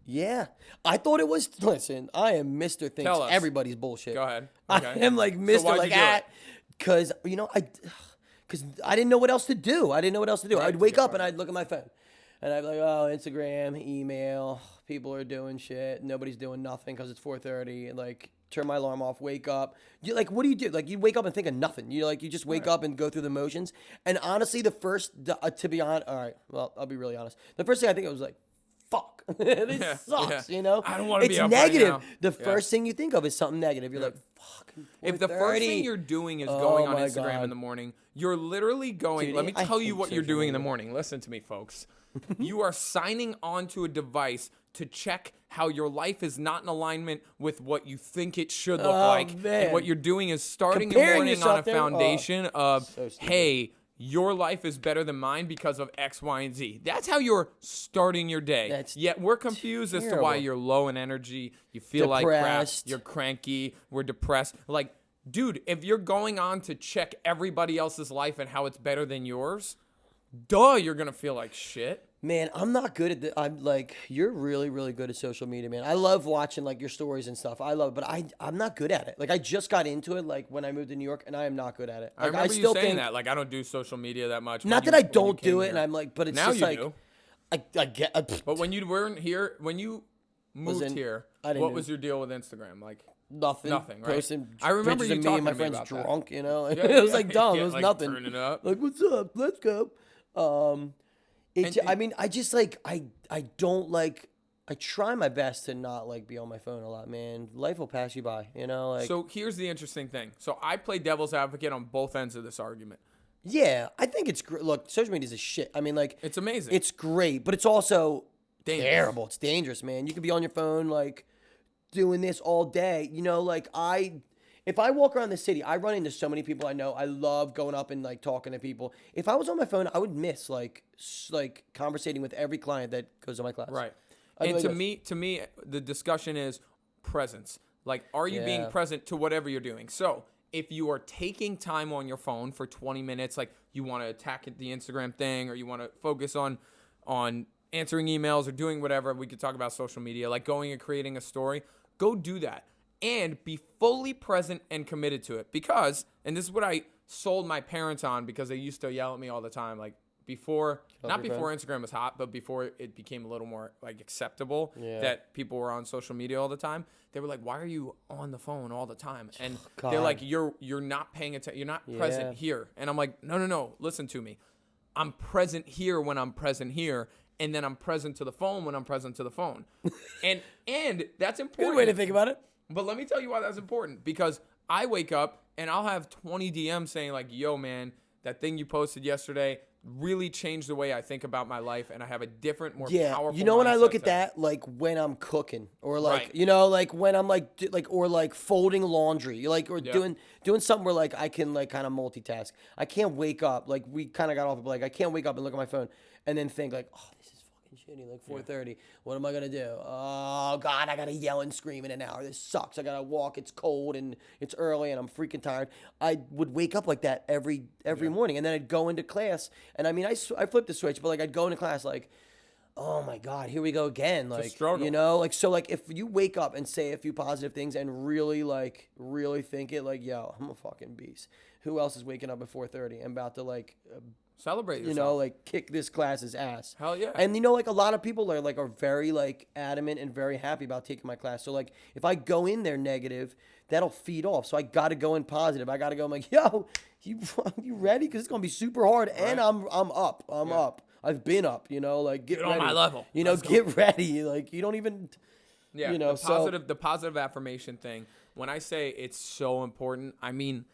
yeah. I thought it was, listen, I am Mr. Thinks Tell us. everybody's bullshit. Go ahead. I Okay. am like Mr. why'd like, you do it? because, because I didn't know what else to do. I'd Right, wake to up get and I'd look at my phone. And I'd be like, oh, Instagram, email, people are doing shit. Nobody's doing nothing because it's 4:30. And like, turn my alarm off, wake up. Like, what do you do? Like, you wake up and think of nothing. You just wake up and go through the motions. And honestly, to be honest, all right, well, I'll be really honest. The first thing I think of was like, fuck, this sucks, yeah. you know? I don't wanna be It's up right negative. now. The Yeah. first thing you think of is something negative. You're like, fucking 4:30. If the first thing you're doing is Oh going on my Instagram God. in the morning, you're literally going. Dude, let me I tell you hate what you're social doing in the media. morning. Listen to me, folks. You are signing onto a device to check how your life is not in alignment with what you think it should look like. man. And what you're doing is starting your Comparing morning on yourself a there? foundation of, so stupid. hey, your life is better than mine because of X, Y, and Z. That's how you're starting your day. That's Yet we're confused as to why terrible. you're low in energy. You feel like crap. Depressed. You're cranky. We're depressed. Like, dude, if you're going on to check everybody else's life and how it's better than yours, you're going to feel like shit. Man, I'm not good at I'm like, you're really, really good at social media, man. I love watching like your stories and stuff. I love it, but I'm not good at it. Like I just got into it like when I moved to New York, and I am not good at it. I Like, remember still you saying think, that. Like, I don't do social media that much. not when that I when you don't came do it, here. and I'm like, but it's Now just you like, do. I get. But when you weren't here, when you moved in- here, I didn't what do- was your deal with Instagram? Like, Nothing. Nothing, right? Posting I remember pictures you of me talking and my to me friends about that. drunk, you know? Like, Yeah, it was yeah, like dumb. yeah, It was like nothing. turning it up. Like, what's up? Let's go. I mean, I just like, I don't like, I try my best to not like be on my phone a lot, man. Life will pass you by, you know? Like, So here's the interesting thing. So I play devil's advocate on both ends of this argument. yeah, I think it's great. Look, social media is a shit. I mean, like, It's amazing. it's great, but it's also Dangerous. terrible. It's dangerous, man. You could be on your phone, like, doing this all day. You know, like, if I walk around the city, I run into so many people I know. I love going up and, like, talking to people. If I was on my phone, I would miss, like conversating with every client that goes to my class. Right. I'd And be like, to me, the discussion is presence. Like, are you being Yeah. present to whatever you're doing? So if you are taking time on your phone for 20 minutes, like you want to attack the Instagram thing, or you want to focus on answering emails or doing whatever, we could talk about social media, like going and creating a story, go do that. And be fully present and committed to it. Because, and this is what I sold my parents on, because they used to yell at me all the time, like, before, not your before Instagram was hot, but before it became a little more like acceptable Yeah. that people were on social media all the time. They were like, "Why are you on the phone all the time?" And they're God. like, "You're not paying attention. You're not present Yeah. here." And I'm like, "No. Listen to me. I'm present here when I'm present here, and then I'm present to the phone when I'm present to the phone." and that's important. good way to think about it. But let me tell you why that's important. Because I wake up and I'll have 20 DMs saying like, "Yo, man, that thing you posted yesterday really changed the way I think about my life, and I have a different, more Yeah, powerful you know when I look mindset at that, like when I'm cooking, or like Right. you know, like when I'm like or like folding laundry, like or Yeah. doing something where like I can like kind of multitask. I can't wake up like we kind of got off of like I can't wake up and look at my phone and then think like, oh, this is fucking shitty. Like 4:30, what am I gonna do? Oh God, I gotta yell and scream in an hour. This sucks. I gotta walk. It's cold and it's early and I'm freaking tired. I would wake up like that every morning, and then I'd go into class. And I mean, I flipped the switch, but like I'd go into class like, oh my God, here we go again. Like, struggle. you know, like, so like if you wake up and say a few positive things and really think it like, yo, I'm a fucking beast. Who else is waking up at 4:30 and about to like, Celebrate yourself. you know, like kick this class's ass? Hell yeah. And you know, like a lot of people are very like adamant and very happy about taking my class. So like if I go in there negative, that'll feed off. So I got to go in positive. I got to go. I'm like, yo, you ready? Because it's gonna be super hard. And I'm up. I'm up. I've been up. You know, like get on ready. my level. You know, Let's go. get ready. Like you don't even. Yeah, you know, the positive affirmation thing. When I say it's so important, I mean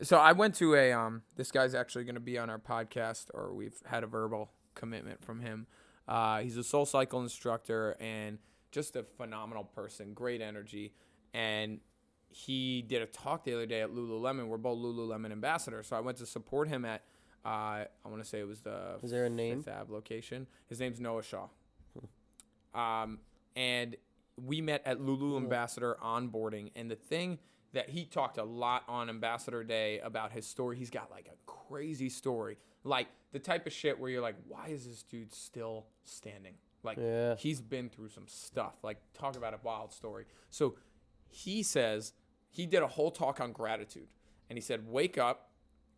So I went to this guy's actually going to be on our podcast, or we've had a verbal commitment from him. He's a Soul Cycle instructor and just a phenomenal person, great energy. And he did a talk the other day at Lululemon. We're both Lululemon ambassadors. So I went to support him at, I want to say it was the Is there a name? Fifth Ave location. His name's Noah Shaw. And we met at Lulu Ambassador onboarding. And the thing that he talked a lot on Ambassador Day about his story, he's got like a crazy story. Like the type of shit where you're like, why is this dude still standing? Like he's been through some stuff. Like talk about a wild story. So he says he did a whole talk on gratitude. And he said, wake up.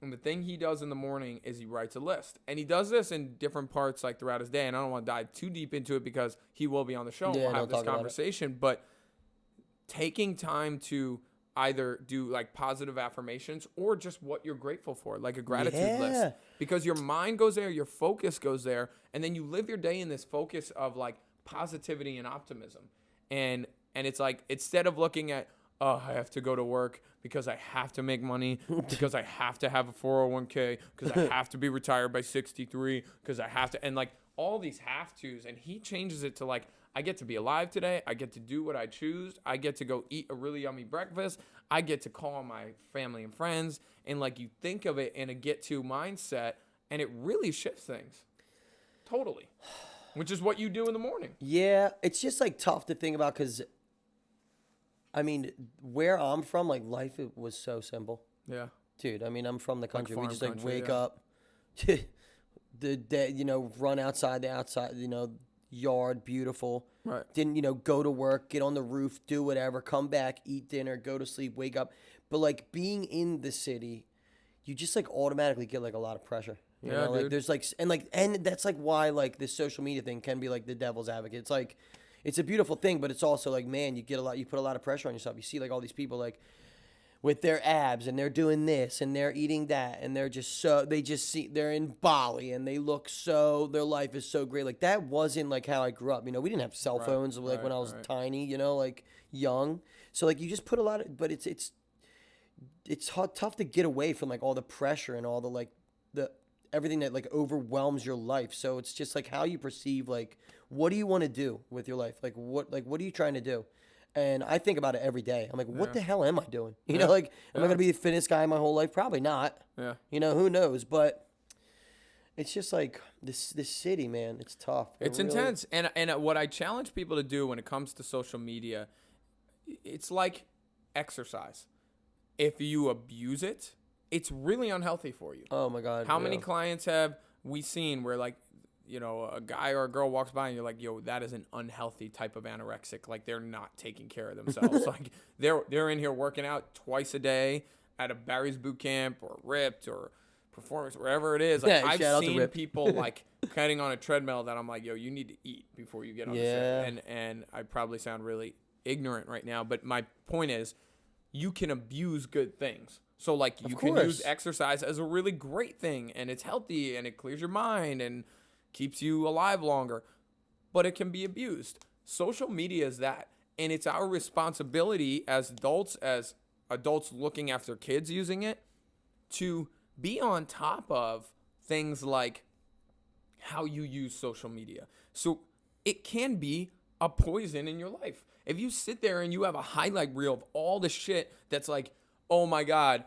And the thing he does in the morning is he writes a list. And he does this in different parts like throughout his day. And I don't want to dive too deep into it because he will be on the show and we'll have this conversation. But taking time to either do like positive affirmations or just what you're grateful for, like a gratitude list. Because your mind goes there, your focus goes there, and then you live your day in this focus of like positivity and optimism. And it's like instead of looking at, oh, I have to go to work because I have to make money, because I have to have a 401k, because I have to be retired by 63, because I have to, and like all these have tos. And he changes it to like, I get to be alive today. I get to do what I choose. I get to go eat a really yummy breakfast. I get to call on my family and friends. And like you think of it in a get to mindset, and it really shifts things. Totally. Which is what you do in the morning. Yeah, it's just like tough to think about because, I mean, where I'm from, like life it was so simple. Yeah. Dude, I mean, I'm from the country. Like we just like country, wake up, the day, run outside the outside, yard, beautiful. Right. Didn't, go to work, get on the roof, do whatever, come back, eat dinner, go to sleep, wake up. But like being in the city, you just like automatically get like a lot of pressure. You know, like dude. there's like and that's like why like this social media thing can be like the devil's advocate. It's like it's a beautiful thing, but it's also like, man, you put a lot of pressure on yourself. You see like all these people like with their abs and they're doing this and they're eating that and they're in Bali and they look so, their life is so great. Like that wasn't like how I grew up. We didn't have cell phones like when I was tiny, like young. So like you just put a lot of, but it's tough to get away from like all the pressure and all the like the everything that like overwhelms your life. So it's just like how you perceive like what do you want to do with your life? Like what are you trying to do? And I think about it every day. I'm like, what the hell am I doing? Am I going to be a fitness guy my whole life? Probably not. Yeah. Who knows? But it's just like this city, man. It's tough. It's really intense. And what I challenge people to do when it comes to social media, it's like exercise. If you abuse it, it's really unhealthy for you. Oh my God. How many clients have we seen where like, a guy or a girl walks by and you're like, yo, that is an unhealthy type of anorexic. Like they're not taking care of themselves. Like they're in here working out twice a day at a Barry's boot camp or Ripped or Performance, wherever it is. Like I've seen people like cutting on a treadmill that I'm like, yo, you need to eat before you get on the set. And I probably sound really ignorant right now, but my point is you can abuse good things. So like you can use exercise as a really great thing and it's healthy and it clears your mind and keeps you alive longer, but it can be abused. Social media is that, and it's our responsibility as adults looking after kids using it, to be on top of things like how you use social media. So it can be a poison in your life. If you sit there and you have a highlight reel of all the shit that's like, oh my God,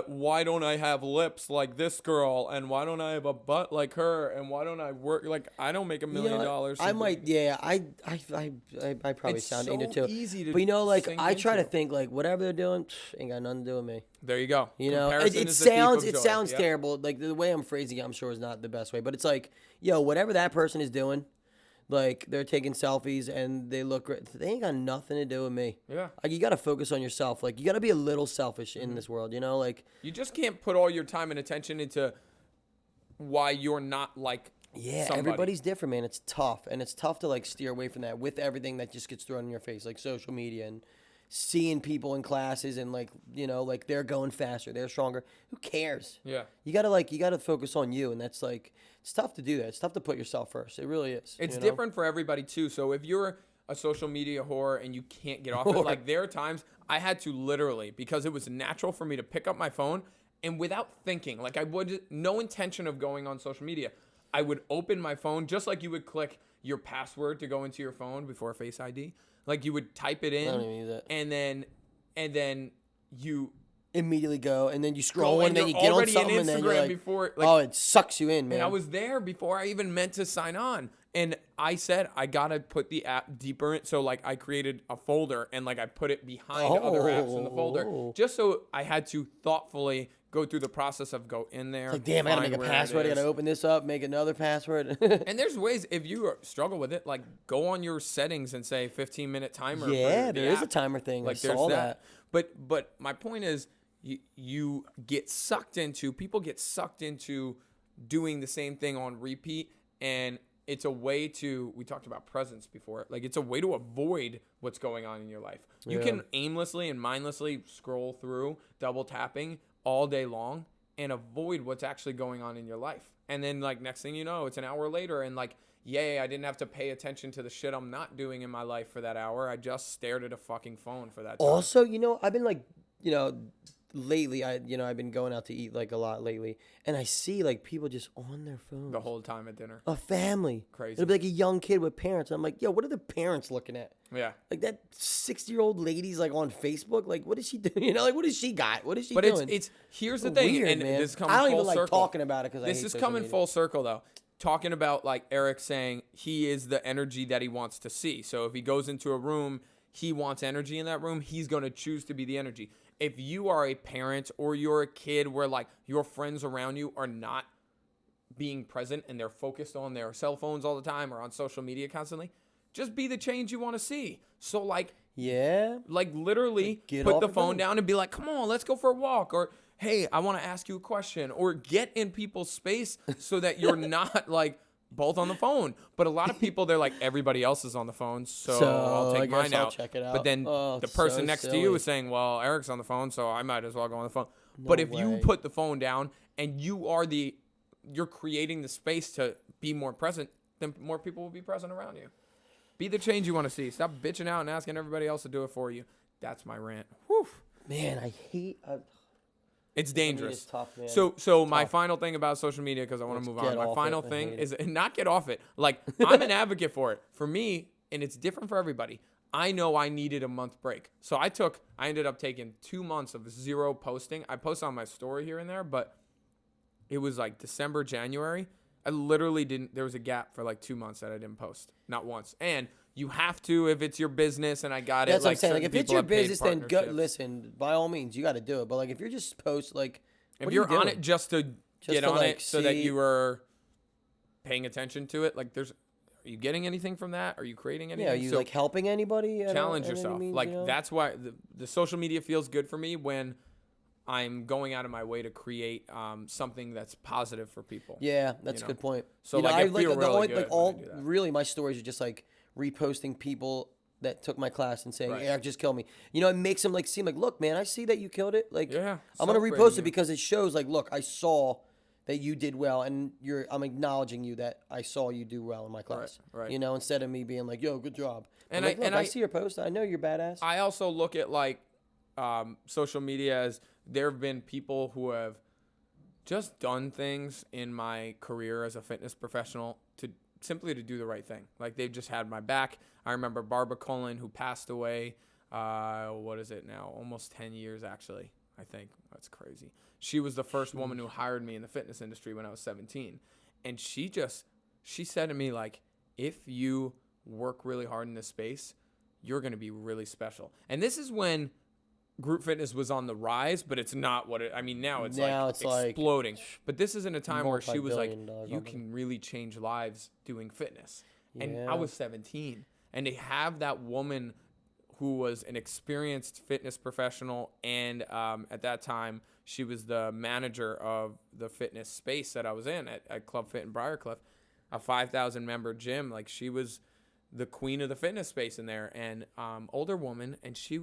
why don't I have lips like this girl? And why don't I have a butt like her? And why don't I work like I don't make $1 million? I might, I probably sound ignorant too. Easy to but I try to think like whatever they're doing ain't got nothing to do with me. There you go. It sounds terrible. Like the way I'm phrasing it, I'm sure is not the best way. But it's like, yo, whatever that person is doing. Like, they're taking selfies and they look great. They ain't got nothing to do with me. Yeah. Like, you got to focus on yourself. Like, you got to be a little selfish in this world, Like, you just can't put all your time and attention into why you're not like somebody. Everybody's different, man. It's tough. And it's tough to, like, steer away from that with everything that just gets thrown in your face, like social media and seeing people in classes and, like, like they're going faster, they're stronger. Who cares? Yeah. You got to focus on you. And that's, like, it's tough to do that. It's tough to put yourself first. It really is. It's different for everybody, too. So if you're a social media whore and you can't get off it, like there are times I had to literally, because it was natural for me to pick up my phone And without thinking, like I would, no intention of going on social media, I would open my phone just like you would click your password to go into your phone before Face ID. Like you would type it I don't in, even use that. and then you Immediately go, and then you scroll, go, and then you you're get on already in something, and then you're Instagram like, before. Like, oh, it sucks you in, man. and I was there before I even meant to sign on. And I said, I got to put the app deeper in. So, like, I created a folder and, like, I put it behind other apps in the folder just so I had to thoughtfully go through the process of go in there. Like, damn, I gotta find make a where it password. I gotta is. open this up, make another password. And there's ways, if you struggle with it, like, go on your settings and say 15-minute timer. Yeah, for the there is a app. timer thing. Like, I there's saw that. that. But my point is, you get sucked into, people get sucked into doing the same thing on repeat, and it's a way to, we talked about presence before, like it's a way to avoid what's going on in your life. You can aimlessly and mindlessly scroll through, double tapping all day long and avoid what's actually going on in your life. And then like next thing you know, it's an hour later and like, yay, I didn't have to pay attention to the shit I'm not doing in my life for that hour. I just stared at a fucking phone for that time. Also, I've been like, lately, I've been going out to eat like a lot lately, and I see like people just on their phones The whole time at dinner. A family, Crazy. It'll be like a young kid with parents. And I'm like, yo, what are the parents looking at? Yeah. Like that 60-year-old lady's like on Facebook. Like, what is she doing? Like, what does she got? What is she But doing? it's here's the thing, weird, and man. this comes I don't full even like circle. talking about it because This is coming full circle though. Talking about like Erick saying he is the energy that he wants to see. So if he goes into a room, he wants energy in that room. He's going to choose to be the energy. If you are a parent or you're a kid where like your friends around you are not being present and they're focused on their cell phones all the time or on social media constantly, just be the change you want to see. So like literally Get put off the your phone phone. down and be like, come on, let's go for a walk. Or, hey, I want to ask you a question. Or get in people's space so that you're not like both on the phone. But a lot of people, they're like, everybody else is on the phone, so I'll I take guess mine I'll out. check it out. But then Oh, the person so next to silly. you is saying, well, Erick's on the phone, so I might as well go on the phone. But if you way. put the phone down and you're creating the space to be more present, then more people will be present around you. Be the change you want to see. Stop bitching out and asking everybody else to do it for you. That's my rant. Whew. Man, I hate. It's dangerous. It's tough, man. So my final thing about social media, because I want to move on. get My off final it. I thing hate is not get off it. Like I'm an advocate for it. For me, and it's different for everybody. I know I needed a month break, so I ended up taking 2 months of zero posting. I post on my story here and there, but it was like December, January. I literally didn't. There was a gap for like 2 months that I didn't post, not once. And you have to if it's your business, and I got it. That's what I'm saying. certain Like, if it's people your have paid business, then partnerships. listen. By all means, you got to do it. But like, if you're just post, like, If what are you're you on doing? it just to get to, on like, it so that see- you are paying attention to it, like are you getting anything from that? Are you creating anything? Yeah, are you So like helping anybody? challenge at any yourself. means, Like that's why the social media feels good for me when I'm going out of my way to create something that's positive for people. Yeah, that's you a know? good point. So, You know, like, I I feel the really only, good like when I all do that. really my stories are just like reposting people that took my class and saying, Right. "Erick just killed me." You know, it makes them like seem like, "Look, man, I see that you killed it." Like, Yeah, I'm gonna celebrating repost you. it because it shows, like, look, I saw that you did well, and I'm acknowledging you that I saw you do well in my class. right. You know, instead of me being like, "Yo, good job." And I'm like, I look, I see your post. I know you're badass. I also look at like social media as there have been people who have just done things in my career as a fitness professional to simply to do the right thing. Like they've just had my back. I remember Barbara Cullen, who passed away. What is it now? Almost 10 years, actually. I think that's crazy. She was the first woman who hired me in the fitness industry when I was 17, and she said to me like, if you work really hard in this space, you're going to be really special. And this is when group fitness was on the rise, but it's not what it, I mean, now it's like exploding. But this is in a time where she was like, multi-billion-dollar you company. can really change lives doing fitness. And I Yeah. was 17. And to have that woman who was an experienced fitness professional, and at that time, she was the manager of the fitness space that I was in at Club Fit in Briarcliff, a 5,000 member gym. Like she was the queen of the fitness space in there, and older woman, and she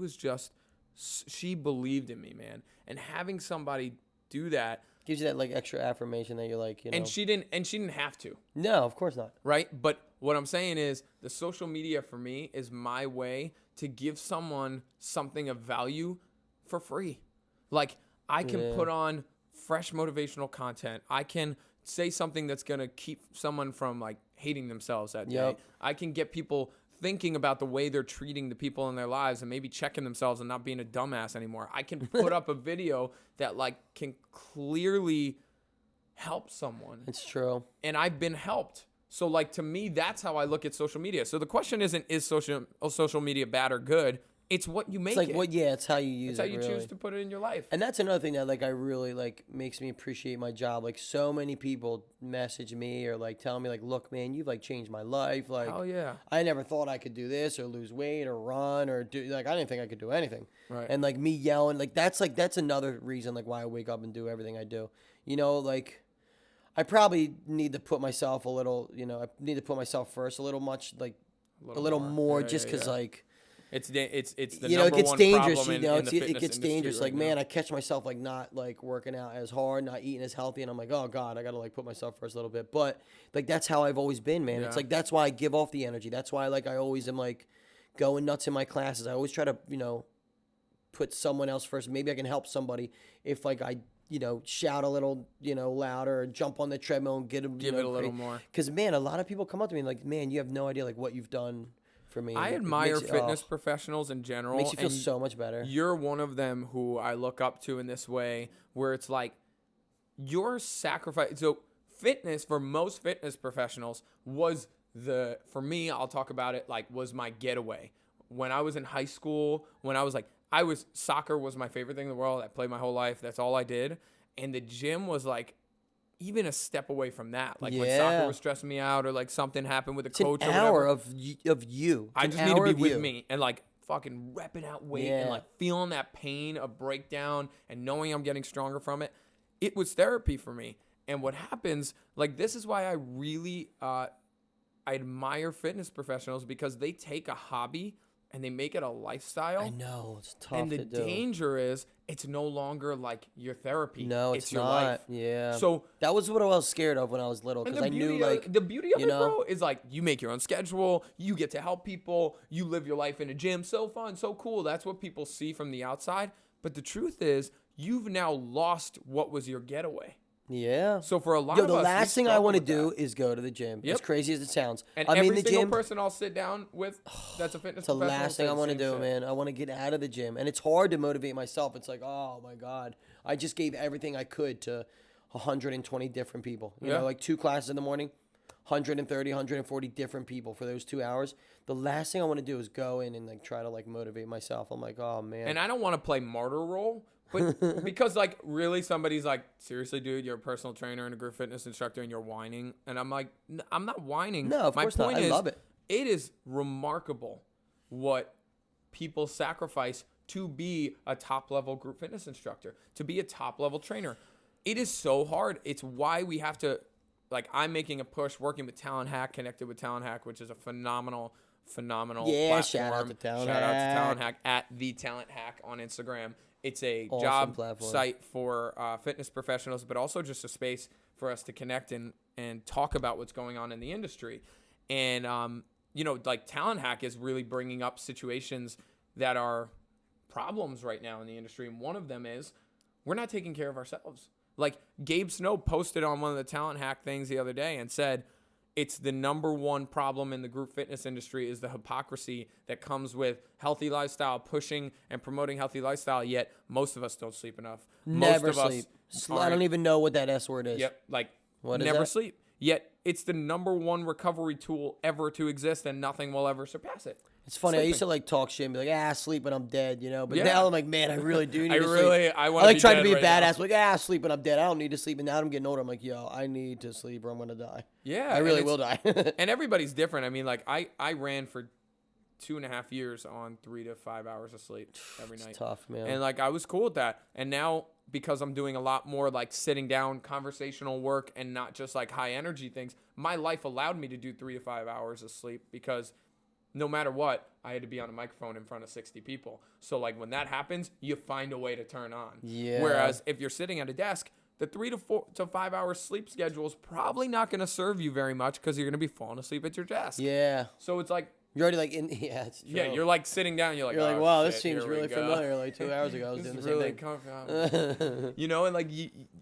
believed in me, man. And having somebody do that, Gives you that like extra affirmation that you're like, you know. and she didn't have to, No, of course not. right? But what I'm saying is the social media for me is my way to give someone something of value for free. Like I can Yeah. put on fresh motivational content. I can say something that's going to keep someone from like hating themselves that day. I can get people thinking about the way they're treating the people in their lives and maybe checking themselves and not being a dumbass anymore. I can put up a video that like can clearly help someone. It's true. And I've been helped. So like to me, that's how I look at social media. So the question isn't, is social media bad or good? It's what you make It's like it. it's how you use it. It's how you choose to put it in your life. And that's another thing that like I really like makes me appreciate my job. Like so many people message me or like tell me like, look, man, you've like changed my life. Like, oh yeah, I never thought I could do this or lose weight or run or do like I didn't think I could do anything. Right. And like me yelling, that's another reason like why I wake up and do everything I do. You know, like I probably need to put myself a little, I need to put myself first a little much, like a little more just because like. It's the it gets dangerous. In It gets dangerous. Like, man, now. I catch myself like not like working out as hard, not eating as healthy, and I'm like, oh God, I gotta like put myself first a little bit. But like that's how I've always been, man. Yeah. It's like that's why I give off the energy. That's why like I always am like going nuts in my classes. I always try to put someone else first. Maybe I can help somebody if like I shout a little louder, or jump on the treadmill and give it a little more. Because man, a lot of people come up to me and like, man, you have no idea like what you've done. For me. I admire fitness professionals in general. Makes you feel so much better. You're one of them who I look up to in this way, where it's like your sacrifice. So fitness for most fitness professionals was for me, I'll talk about it, like was my getaway. When I was in high school, soccer was my favorite thing in the world. I played my whole life. That's all I did. And the gym was like, even a step away from that, like when soccer was stressing me out, or like something happened with a coach. An or hour whatever, of you. I just need to be with me and like fucking repping out weight and like feeling that pain of breakdown and knowing I'm getting stronger from it. It was therapy for me. And what happens, like this is why I really I admire fitness professionals, because they take a hobby and they make it a lifestyle. I know, it's tough and to the do. danger is it's no longer like your therapy. No, it's your not. Life. Yeah. So that was what I was scared of when I was little, because I knew like the beauty of it, bro, is like you make your own schedule, you get to help people, you live your life in a gym, so fun, so cool. That's what people see from the outside. But the truth is, you've now lost what was your getaway. Yeah. So for a lot of us, the last thing I want to do that. is go to the gym. Yep. As crazy as it sounds. And I'm every in the single gym. person I'll sit down with that's a fitness It's the professional. last thing I want to do, man. I want to get out of the gym. And it's hard to motivate myself. It's like, oh my God. I just gave everything I could to 120 different people. You know, like 2 classes in the morning, 130, 140 different people for those 2 hours. The last thing I want to do is go in and like try to like motivate myself. I'm like, oh man. And I don't want to play martyr role. But because like really somebody's like, seriously, dude, you're a personal trainer and a group fitness instructor and you're whining. And I'm like, I'm not whining. No, of course not. I love it. It is remarkable what people sacrifice to be a top level group fitness instructor, to be a top level trainer. It is so hard. It's why we have to, like, I'm making a push working with Talent Hack, connected with Talent Hack, which is a phenomenal platform. Shout out to Talent Shout Hack. out to Talent Hack at the Talent Hack on Instagram. It's a Awesome job platform. site for fitness professionals, but also just a space for us to connect and talk about what's going on in the industry. And, like Talent Hack is really bringing up situations that are problems right now in the industry. And one of them is we're not taking care of ourselves. Like Gabe Snow posted on one of the Talent Hack things the other day and said, it's the number one problem in the group fitness industry is the hypocrisy that comes with healthy lifestyle, pushing and promoting healthy lifestyle, yet most of us don't sleep enough. Never most of sleep. us I don't even know what that S word is. Yep, like What is never that? sleep. Yet it's the number one recovery tool ever to exist, and nothing will ever surpass it. It's funny. I used to Sleeping. like talk shit and be like, sleep when I'm dead, But Yeah. now I'm like, man, I really do need I to really- sleep. I wanna like be trying to dead be a right badass. now. Like, sleep when I'm dead. I don't need to sleep. And now I'm getting older. I'm like, I need to sleep or I'm gonna die. Yeah, I and really it's- will die. And everybody's different. I mean, like I ran for 2.5 years on 3 to 5 hours of sleep every night. Tough, man. And like I was cool with that. And now because I'm doing a lot more like sitting down conversational work and not just like high energy things, my life allowed me to do 3 to 5 hours of sleep because no matter what, I had to be on a microphone in front of 60 people. So like when that happens, you find a way to turn on. Yeah. Whereas if you're sitting at a desk, the 3 to 5 hour sleep schedule is probably not going to serve you very much because you're going to be falling asleep at your desk. Yeah. So it's like You're already like in. Yeah, it's true. Yeah, you're like sitting down. You're like, You're like, oh, wow, shit, this seems here we really go." familiar. Like 2 hours ago, I was This doing is the same really thing. comfortable. And like,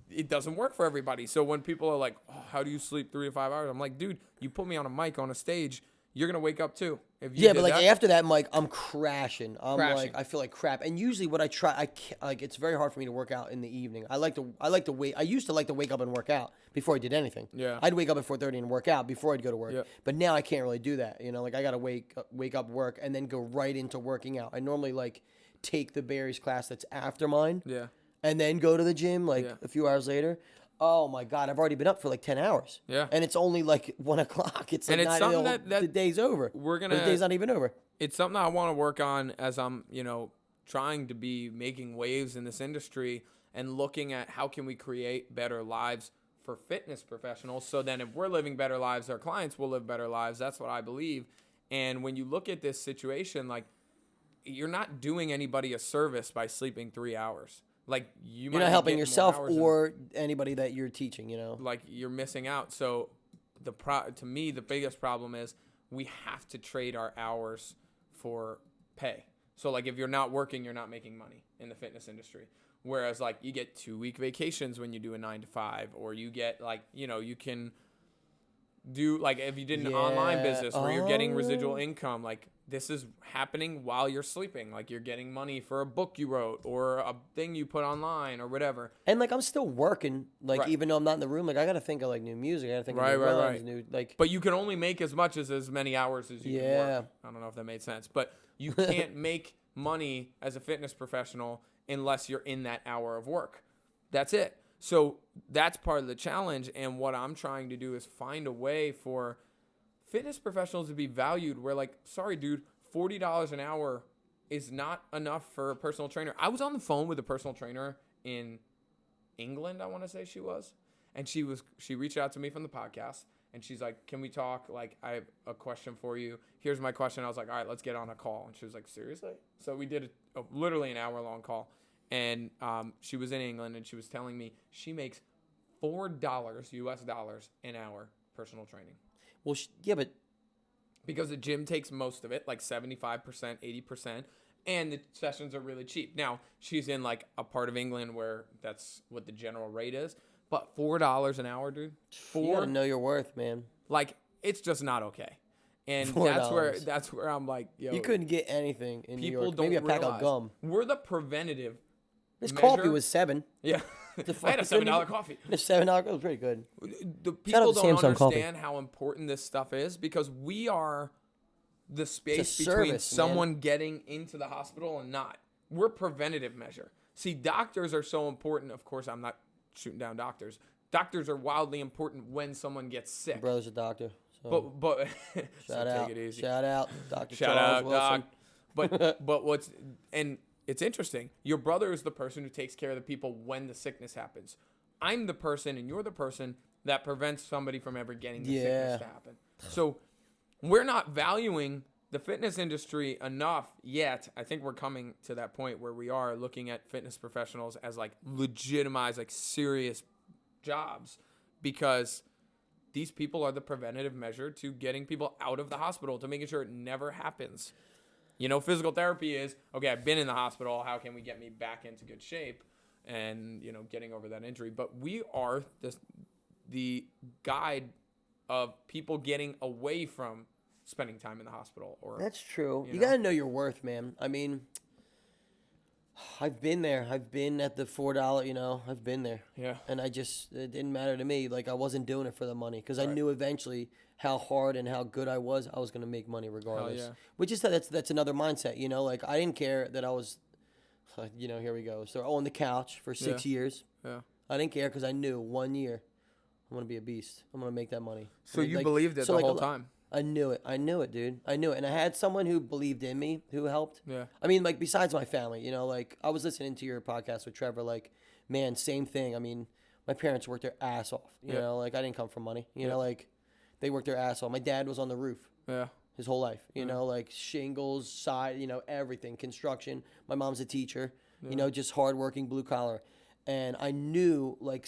it doesn't work for everybody. So when people are like, oh, how do you sleep 3 to 5 hours? I'm like, dude, you put me on a mic on a stage, you're gonna wake up too. If you Yeah, did but like that, after that, Mike, I'm crashing. I'm Crashing. like, I feel like crap. And usually, what I try, I can't, like, it's very hard for me to work out in the evening. I like to wait. I used to like to wake up and work out before I did anything. Yeah. I'd wake up at 4:30 and work out before I'd go to work. Yeah. But now I can't really do that. You know, like I gotta wake up, work, and then go right into working out. I normally like take the Barry's class that's after mine. Yeah. And then go to the gym like Yeah. a few hours later. Oh my God, I've already been up for like 10 hours. Yeah. And it's only like 1 o'clock. It's like And it's not something even, that the day's over. we're Or gonna- the day's not even over. It's something I want to work on as I'm, trying to be making waves in this industry and looking at how can we create better lives for fitness professionals. So then if we're living better lives, our clients will live better lives. That's what I believe. And when you look at this situation, like you're not doing anybody a service by sleeping 3 hours. Like you're You're not helping yourself or anybody that you're teaching, you know? like you're missing out. So to me, the biggest problem is we have to trade our hours for pay. So like if you're not working, you're not making money in the fitness industry. Whereas like you get 2-week vacations when you do a 9 to 5, or you get like, you can do like if you did an online business where you're getting residual income, like this is happening while you're sleeping. Like you're getting money for a book you wrote or a thing you put online or whatever. And like I'm still working, like Right. even though I'm not in the room, like I gotta think of like new music, I gotta think Right, of new right, rhymes, right. new like But you can only make as much as many hours as you can Yeah. work. I don't know if that made sense. But you can't make money as a fitness professional unless you're in that hour of work. That's it. So that's part of the challenge. And what I'm trying to do is find a way for fitness professionals to be valued where like, sorry, dude, $40 an hour is not enough for a personal trainer. I was on the phone with a personal trainer in England, I want to say she was. And she reached out to me from the podcast and she's like, can we talk? Like, I have a question for you. Here's my question. I was like, all right, let's get on a call. And she was like, seriously? So we did literally an hour-long call. And she was in England and she was telling me she makes $4 US dollars an hour personal training. well yeah, but Because the gym takes most of it, like 75%, 80%, and the sessions are really cheap. Now, she's in like a part of England where that's what the general rate is, but $4 an hour, dude. you gotta know your worth, man. Like it's just not okay. And $4. that's where I'm like, yo, You couldn't get anything in New people York. don't Maybe a pack realize of gum. we're the preventative. This measure. coffee was $7. Yeah. I had a $7 coffee. It's $7. It was pretty good. The Shout people out to don't Samsung Coffee. understand how important this stuff is because we are the space between service, man. someone getting into the hospital and not. We're preventative measure. See, doctors are so important. Of course, I'm not shooting down doctors. Doctors are wildly important when someone gets sick. Brother's a doctor. So But so shout out. take it easy. Shout out, Dr. Shout Charles out, Wilson. Doc. But it's interesting. Your brother is the person who takes care of the people when the sickness happens. I'm the person, and you're the person that prevents somebody from ever getting the sickness to happen. So we're not valuing the fitness industry enough yet. I think we're coming to that point where we are looking at fitness professionals as like legitimized, like serious jobs because these people are the preventative measure to getting people out of the hospital, to making sure it never happens. Physical therapy is, okay, I've been in the hospital. How can we get me back into good shape and, getting over that injury? But we are the guide of people getting away from spending time in the hospital. That's true. You know? gotta know your worth, man. I mean, I've been there. I've been at the $4, I've been there. Yeah. And it didn't matter to me. Like, I wasn't doing it for the money because I knew eventually how hard and how good I was going to make money regardless. yeah. Which is that's another mindset, Like, I didn't care that I was, here we go. So, on the couch for 6 years. Yeah. I didn't care because I knew 1 year I'm going to be a beast. I'm going to make that money. So you believed it the whole time? I knew it, dude. I knew it. And I had someone who believed in me, who helped. Yeah. I mean, like, besides my family, like, I was listening to your podcast with Trevor, like, man, same thing. I mean, my parents worked their ass off, you know, like, I didn't come from money, you know, like, they worked their ass off. My dad was on the roof. Yeah. His whole life, you know, like, shingles, side, everything, construction. My mom's a teacher, just hardworking, blue collar. And I knew, like,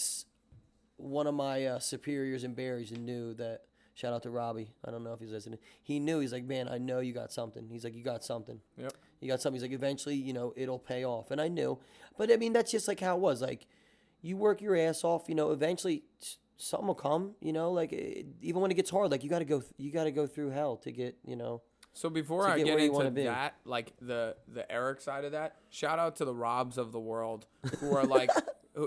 one of my superiors in Barry's knew that Shout out to Robbie. I don't know if he's listening. He knew. He's like, man, I know you got something. He's like, you got something. Yep. You got something. He's like, eventually, you know, it'll pay off. And I knew. But, I mean, that's just like how it was. Like, you work your ass off, you know, eventually something will come, you know, like even when it gets hard, like you got to go through hell to get, you know. So before I get into that, like the Erick side of that, shout out to the Robs of the world who are like,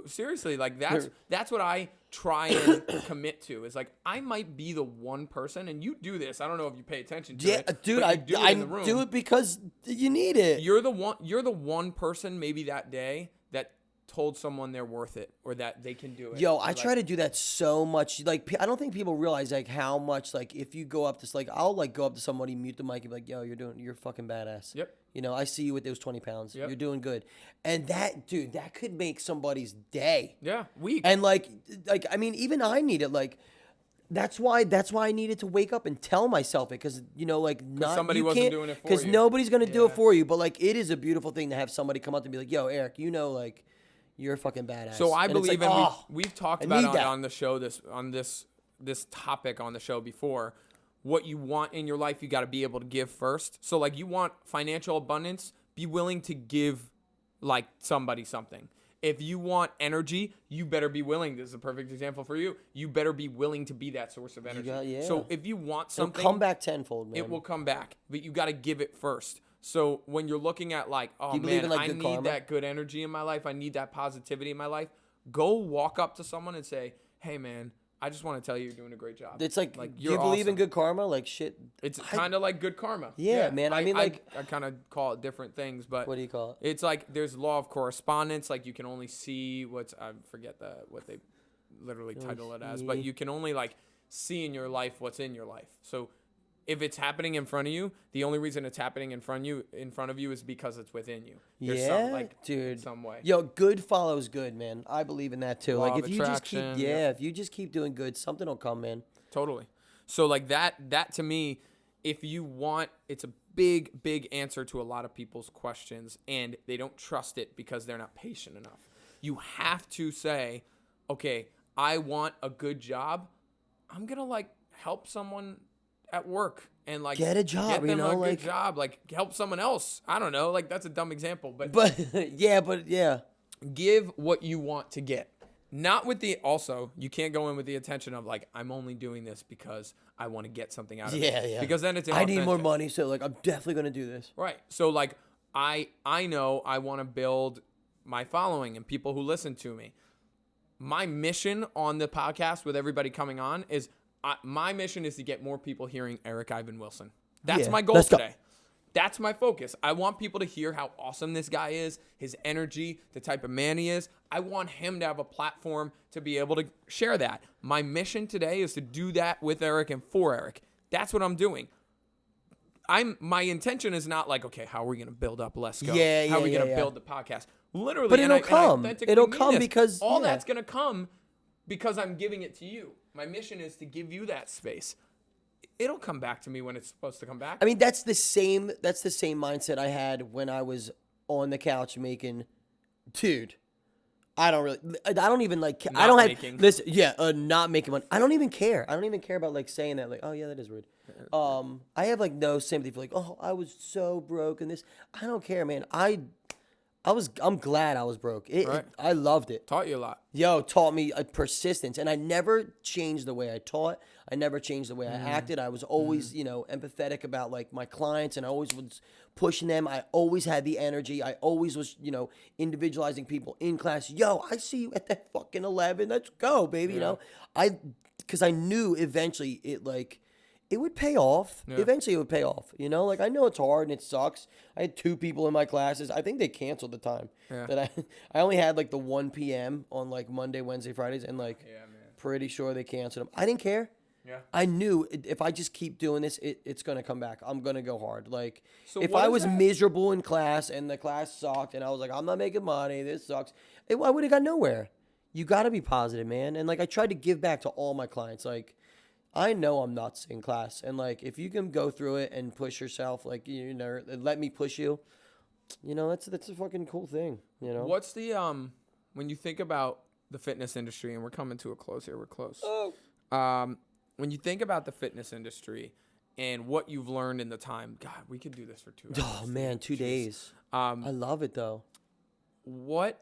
seriously, like that's what I try and commit to. Is like I might be the one person, and you do this. I don't know if you pay attention to it. Yeah, dude, I do it because you need it. You're the one person maybe that day that told someone they're worth it or that they can do it. Yo, I try to do that so much. Like, I don't think people realize like how much like if you go up to like I'll like go up to somebody, mute the mic, and be like, yo, you're fucking badass. Yep. You know, I see you with those 20 pounds. Yep. You're doing good, and that dude, that could make somebody's day. Yeah, week. And like I mean, even I need it. Like, that's why I needed to wake up and tell myself it because you know, like not somebody wasn't doing it for you. because nobody's gonna do it for you. But like, it is a beautiful thing to have somebody come up and be like, yo, Erick, you know, like. You're a fucking badass. So I believe like, we've talked about on the show this topic on the show before. What you want in your life, you got to be able to give first. So like you want financial abundance, be willing to give like somebody something. If you want energy, you better be willing. This is a perfect example for you. You better be willing to be that source of energy. So if you want something, it'll come back tenfold, man. It will come back, but you got to give it first. So when you're looking at like, oh man, I need that good energy in my life. I need that positivity in my life. Go walk up to someone and say, hey man, I just want to tell you you're doing a great job. It's like you're you believe in awesome. good karma? Like shit. It's kind of like good karma. Yeah, man. I mean, like I kind of call it different things, but what do you call it? It's like there's law of correspondence. Like you can only see what they literally title it as, but you can only like see in your life what's in your life. So if it's happening in front of you, the only reason it's happening in front of you is because it's within you. There's dude. Some way. Yo, good follows good, man. I believe in that too. Law like of if you attraction, just keep if you just keep doing good, something will come, man. Totally. So like that to me, if you want, it's a big answer to a lot of people's questions, and they don't trust it because they're not patient enough. You have to say, okay, I want a good job. I'm gonna like help someone at work and like get a job, get them you know, a good job, like help someone else. I don't know, like that's a dumb example, but yeah. Give what you want to get. Not with the also, you can't go in with the intention of like I'm only doing this because I want to get something out of it. Yeah. Because then it's inauthentic. I need more money, so like I'm definitely gonna do this. Right. So like I know I want to build my following and people who listen to me. My mission on the podcast with everybody coming on is my mission is to get more people hearing Erick Ivan Wilson. That's my goal today. That's my focus. I want people to hear how awesome this guy is, his energy, the type of man he is. I want him to have a platform to be able to share that. My mission today is to do that with Erick and for Erick. That's what I'm doing. My intention is not like, okay, how are we going to build up Let's Go? How are we going to build the podcast? Literally, but it'll come. It'll come because all that's going to come because I'm giving it to you. My mission is to give you that space. It'll come back to me when it's supposed to come back. I mean, that's the same mindset I had when I was on the couch making. Dude, I don't even like. Not I don't making. have listen. Yeah, not making money. I don't even care. I don't even care about like saying that. Like, oh yeah, that is rude. I have like no sympathy for like, oh, I was so broke and this. I don't care, man. I'm glad I was broke. I loved it. Taught you a lot. Yo, taught me persistence, and I never changed the way I taught. I never changed the way I acted. I was always, empathetic about like my clients, and I always was pushing them. I always had the energy. I always was, individualizing people in class. Yo, I see you at that fucking 11. Let's go, baby. Yeah. Because I knew eventually it would pay off. Yeah. Eventually, it would pay off. Like I know it's hard and it sucks. I had 2 people in my classes. I think they canceled the time. Yeah. That I only had like the 1 p.m. on like Monday, Wednesday, Fridays, and like pretty sure they canceled them. I didn't care. Yeah. I knew if I just keep doing this, it's gonna come back. I'm gonna go hard. Like so if I was miserable in class and the class sucked and I was like, I'm not making money. This sucks. I would have got nowhere. You got to be positive, man. And like I tried to give back to all my clients, like. I know I'm nuts in class, and like if you can go through it and push yourself, like let me push you, that's a fucking cool thing, What's the when you think about the fitness industry, and we're coming to a close here, we're close. when you think about the fitness industry and what you've learned in the time, God, we could do this for 2 hours. Oh man, 2 days. I love it though. What's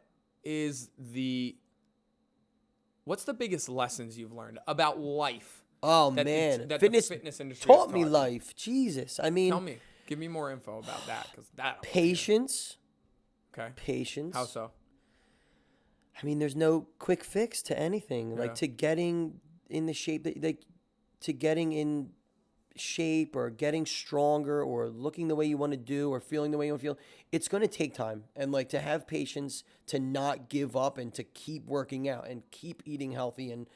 the biggest lessons you've learned about life? Oh that man, the fitness industry taught has me you? life. Jesus, I mean, Tell me, give me more info about that, because that patience. Okay. Patience. How so? I mean, there's no quick fix to anything. Yeah. Like to getting in the shape to getting in shape or getting stronger or looking the way you want to do or feeling the way you want to feel. It's going to take time, and like to have patience, to not give up, and to keep working out and keep eating healthy. And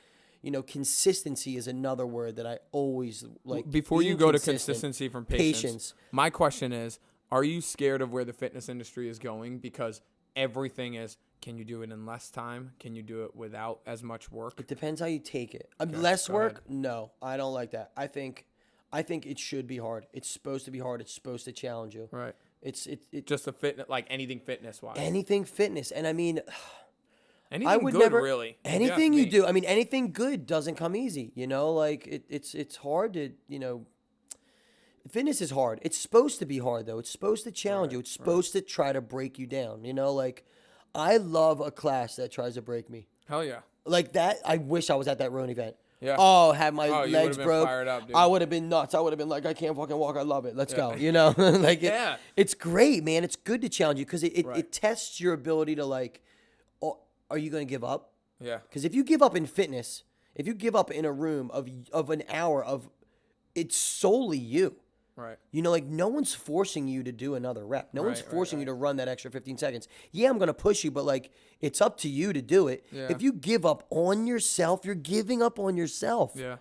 consistency is another word that I always like. Before you Being go to consistent, consistency from patience, my question is, are you scared of where the fitness industry is going? Because everything is, can you do it in less time? Can you do it without as much work? It depends how you take it. Okay, Less go work? ahead. No, I don't like that. I think it should be hard. It's supposed to be hard. It's supposed to challenge you. Right. It's Just a fitness, like anything fitness wise. anything fitness. And I mean, Anything I would good, never really. if you ask anything you me. do. I mean, anything good doesn't come easy. Like it's hard to Fitness is hard. It's supposed to be hard though. It's supposed to challenge you. It's supposed to try to break you down. Like I love a class that tries to break me. Hell yeah. Like that. I wish I was at that Rowan event. Yeah. Oh, had my Oh, you would've legs been broke. fired up, dude. I would have been nuts. I would have been like, I can't fucking walk. I love it. Let's go. Like Yeah. it's great, man. It's good to challenge you because Right. it tests your ability to like, oh, are you going to give up? Yeah. Because if you give up in fitness, if you give up in a room of an hour of, it's solely you. Right. Like no one's forcing you to do another rep. No one's Right, forcing right. you to run that extra 15 seconds. Yeah, I'm going to push you, but like it's up to you to do it. Yeah. If you give up on yourself, you're giving up on yourself. Yeah.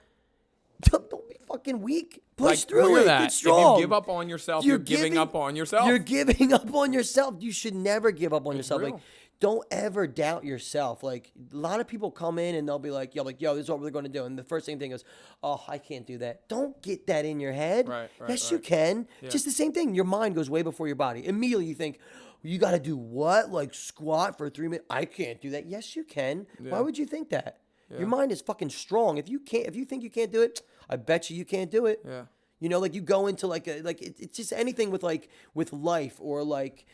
Don't be fucking weak. Push through look it. at that. Get strong. If you give up on yourself, you're giving up on yourself. You're giving up on yourself. You should never give up on yourself. real. Like, don't ever doubt yourself. Like, a lot of people come in and they'll be like, yo, this is what we're going to do. And the first thing is, oh, I can't do that. Don't get that in your head. Right, Yes, you right. can. Yeah. Just the same thing. Your mind goes way before your body. Immediately you think, you got to do what? Like squat for 3 minutes? I can't do that. Yes, you can. Yeah. Why would you think that? Yeah. Your mind is fucking strong. If you think you can't do it, I bet you can't do it. Yeah. Like you go into it's just anything with life or like,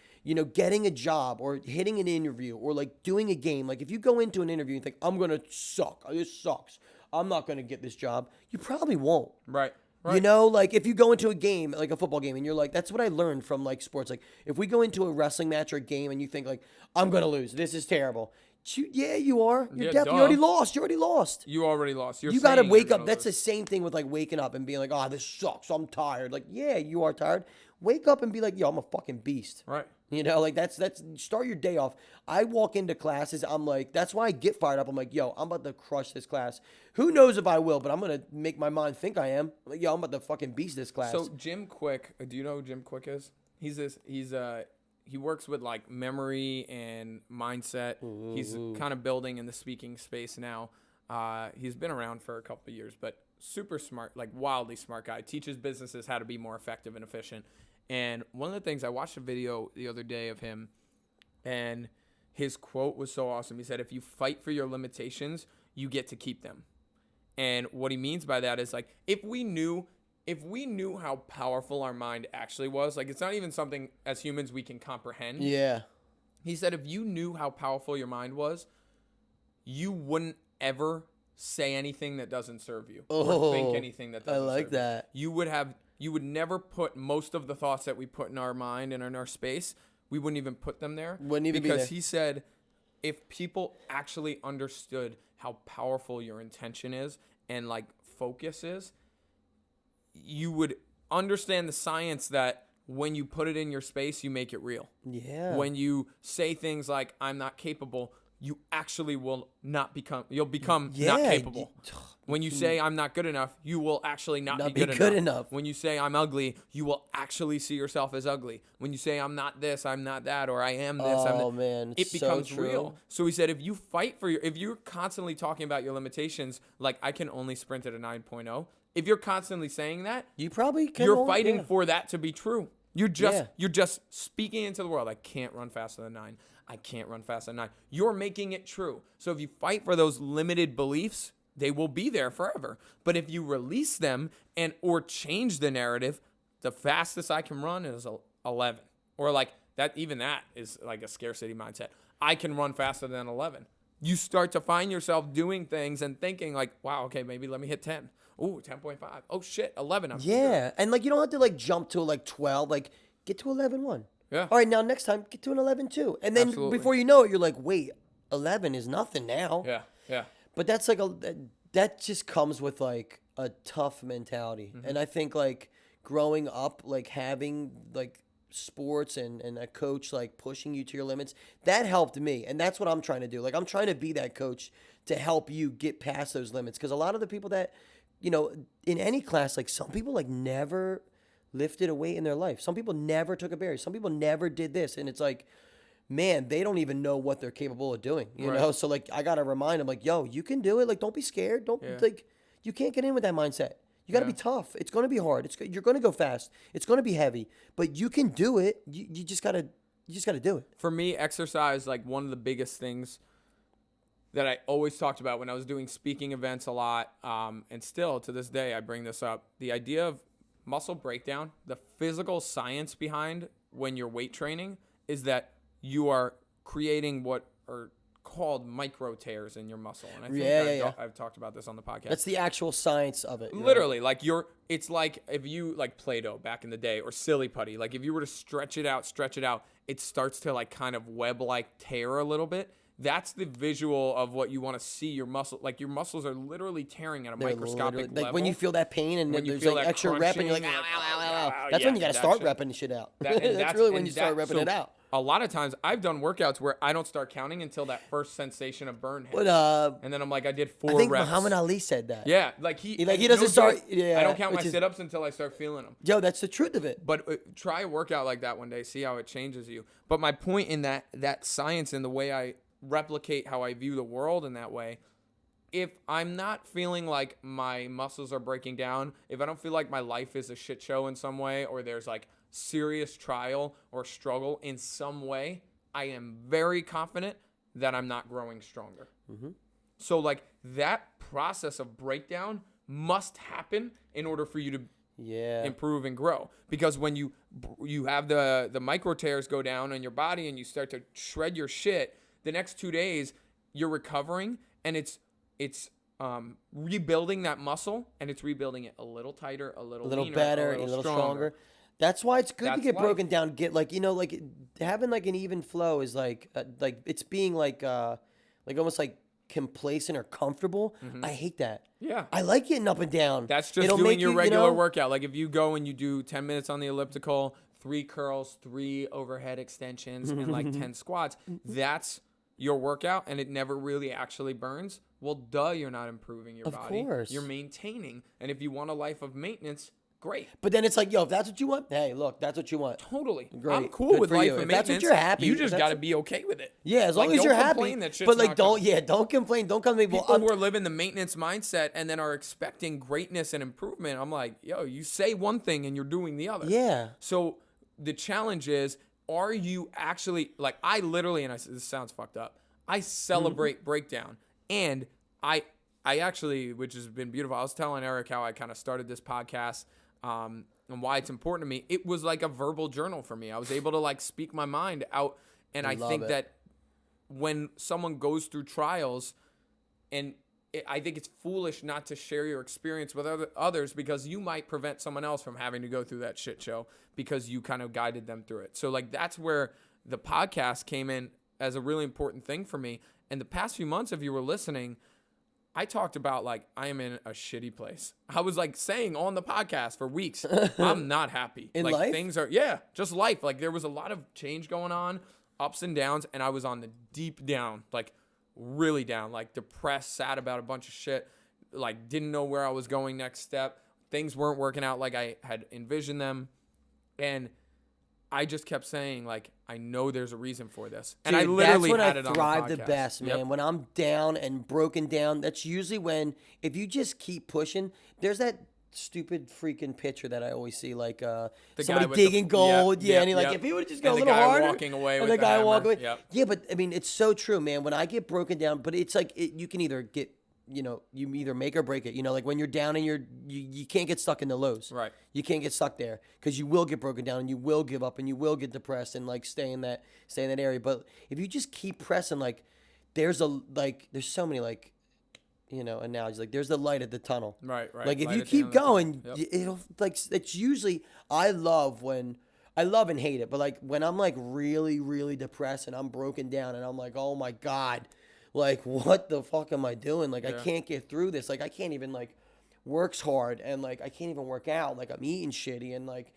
getting a job or hitting an interview or like doing a game. Like if you go into an interview and think, I'm going to suck. This sucks. I'm not going to get this job. You probably won't. Right. Right. Like if you go into a game, like a football game, and you're like, that's what I learned from like sports. Like if we go into a wrestling match or a game and you think like, I'm going to lose. This is terrible. Yeah, you are. You're Yeah, definitely duh. already lost. You already lost. You already lost. You got to saying wake you're up. gonna That's the lose. same thing with like waking up and being like, oh, this sucks. I'm tired. Like, yeah, you are tired. Wake up and be like, yo, I'm a fucking beast. Right. Like that's start your day off. I walk into classes. I'm like, that's why I get fired up. I'm like, yo, I'm about to crush this class. Who knows if I will, but I'm going to make my mind think I am. Like, yo, I'm about to fucking beast this class. So Jim Quick, do you know who Jim Quick is? He works with like memory and mindset. He's kind of building in the speaking space now. He's been around for a couple of years, but super smart, like wildly smart guy. Teaches businesses how to be more effective and efficient. And one of the things, I watched a video the other day of him, and his quote was so awesome. He said, if you fight for your limitations, you get to keep them. And what he means by that is like, if we knew how powerful our mind actually was, like it's not even something as humans we can comprehend. yeah. He said if you knew how powerful your mind was, you wouldn't ever say anything that doesn't serve you or think anything that doesn't I like serve you. that. You would never put most of the thoughts that we put in our mind and in our space, we wouldn't even put them there. Wouldn't even be because there. he said if people actually understood how powerful your intention is and like focus is, you would understand the science that when you put it in your space, you make it real. Yeah. When you say things like, I'm not capable, you actually will not become, you'll become not Yeah. capable. When you say, I'm not good enough, you will actually not be good good enough. enough. When you say, I'm ugly, you will actually see yourself as ugly. When you say, I'm not this, I'm not that, or I am this, I'm Oh that, man, it it's becomes so true. real. So he said, if you fight for if you're constantly talking about your limitations, like I can only sprint at a 9.0, if you're constantly saying that, You probably can. you're fighting for that to be true. You're Yeah. just speaking into the world. I can't run faster than 9. I can't run faster than 9. You're making it true. So if you fight for those limited beliefs, they will be there forever. But if you release them or change the narrative, the fastest I can run is 11. Or like that, even that is like a scarcity mindset. I can run faster than 11. You start to find yourself doing things and thinking like, wow, okay, maybe let me hit 10. Ooh, 10.5. Oh shit, 11. I'm Yeah. And like, you don't have to like jump to like 12, like get to 11.1. Yeah. All right, now next time get to an 11.2. And then Absolutely. before you know it, you're like, wait, 11 is nothing now. Yeah. Yeah. But that's like that just comes with like a tough mentality. Mm-hmm. And I think like growing up, like having like sports and a coach like pushing you to your limits, that helped me. And that's what I'm trying to do. Like I'm trying to be that coach to help you get past those limits. Because a lot of the people that, you know, in any class, like some people like never lifted a weight in their life. Some people never took a berry. Some people never did this. And it's like, man, they don't even know what they're capable of doing, you know? So like, I got to remind them like, yo, you can do it. Like, don't be scared. Don't like, you can't get in with that mindset. You got to be tough. It's going to be hard. You're going to go fast. It's going to be heavy, but you can do it. You just got to do it. For me, exercise, like one of the biggest things that I always talked about when I was doing speaking events a lot, and still to this day, I bring this up. The idea of muscle breakdown, the physical science behind when you're weight training is that you are creating what are called micro tears in your muscle. And I think I've talked about this on the podcast. That's the actual science of it. Literally, like it's like if you like Play-Doh back in the day or silly putty, like if you were to stretch it out, it starts to like kind of web-like tear a little bit. That's the visual of what you want to see your muscle. Like your muscles are literally tearing at a microscopic level. Like when you feel that pain and there's like extra rep and you're like, ow, ow, ow, ow. That's when you got to start repping shit out. That's really when you start repping it out. A lot of times I've done workouts where I don't start counting until that first sensation of burn hits. But, and then I'm like, I did 4 I think reps. Muhammad Ali said that. Yeah, like he doesn't start. Yeah, I don't count my sit-ups until I start feeling them. Yo, that's the truth of it. But try a workout like that one day. See how it changes you. But my point in that science and the way I replicate how I view the world in that way, if I'm not feeling like my muscles are breaking down, if I don't feel like my life is a shit show in some way, or there's like serious trial or struggle in some way, I am very confident that I'm not growing stronger. Mm-hmm. So like that process of breakdown must happen in order for you to improve and grow. Because when you have the micro tears go down in your body and you start to shred your shit, the next 2 days you're recovering and it's rebuilding that muscle, and it's rebuilding it a little tighter, a little leaner, better, a little stronger. That's why it's good to get broken down. Get like, you know, like having like an even flow is like it's being like almost like complacent or comfortable. Mm-hmm. I hate that. Yeah. I like getting up and down. That's just doing your regular workout. Like if you go and you do 10 minutes on the elliptical, 3 curls, 3 overhead extensions, and like 10 squats, that's your workout, and it never really actually burns. Well, you're not improving your body. Of course. You're maintaining. And if you want a life of maintenance, great. But then it's like, yo, if that's what you want, hey, look, that's what you want. Totally. Great. I'm cool with life of maintenance. That's what you're happy. You just got to be okay with it. Yeah, as long as you're happy. But like, don't complain. Don't come to me. People who are living the maintenance mindset and then are expecting greatness and improvement. I'm like, yo, you say one thing and you're doing the other. Yeah. So the challenge is, are you actually, like, I literally, and this sounds fucked up, I celebrate breakdown. And I actually, which has been beautiful, I was telling Erick how I kind of started this podcast and why it's important to me. It was like a verbal journal for me. I was able to like speak my mind out. And I think that when someone goes through trials, and I think it's foolish not to share your experience with others, because you might prevent someone else from having to go through that shit show because you kind of guided them through it. So like that's where the podcast came in as a really important thing for me. And the past few months, if you were listening, I talked about like, I am in a shitty place. I was like saying on the podcast for weeks, I'm not happy. In like life? Things are, just life. Like there was a lot of change going on, ups and downs. And I was on the deep down, like really down, like depressed, sad about a bunch of shit. Like didn't know where I was going next step. Things weren't working out like I had envisioned them. And I just kept saying, like, I know there's a reason for this. And Dude, I literally had it on the podcast. That's when I thrive the best, man. Yep. When I'm down and broken down, that's usually when, if you just keep pushing, there's that stupid freaking picture that I always see, like somebody digging gold. And he like, if he would just go a little harder. Walking away with the guy walking away. Yep. Yeah, but I mean, it's so true, man. When I get broken down, but it's like, you can either get you either make or break it. Like when you're down and you can't get stuck in the lows. Right. You can't get stuck there because you will get broken down and you will give up and you will get depressed and like stay in that area. But if you just keep pressing, like there's so many like, analogies. Like there's the light at the tunnel. Right. Like if Light you at the end keep of the tunnel. going, Yep. it'll like it's usually I love and hate it, but like when I'm like really, really depressed and I'm broken down and I'm like, oh my God, like what the fuck am I doing? Like I can't get through this. Like I can't even like works hard and like I can't even work out. Like I'm eating shitty and like,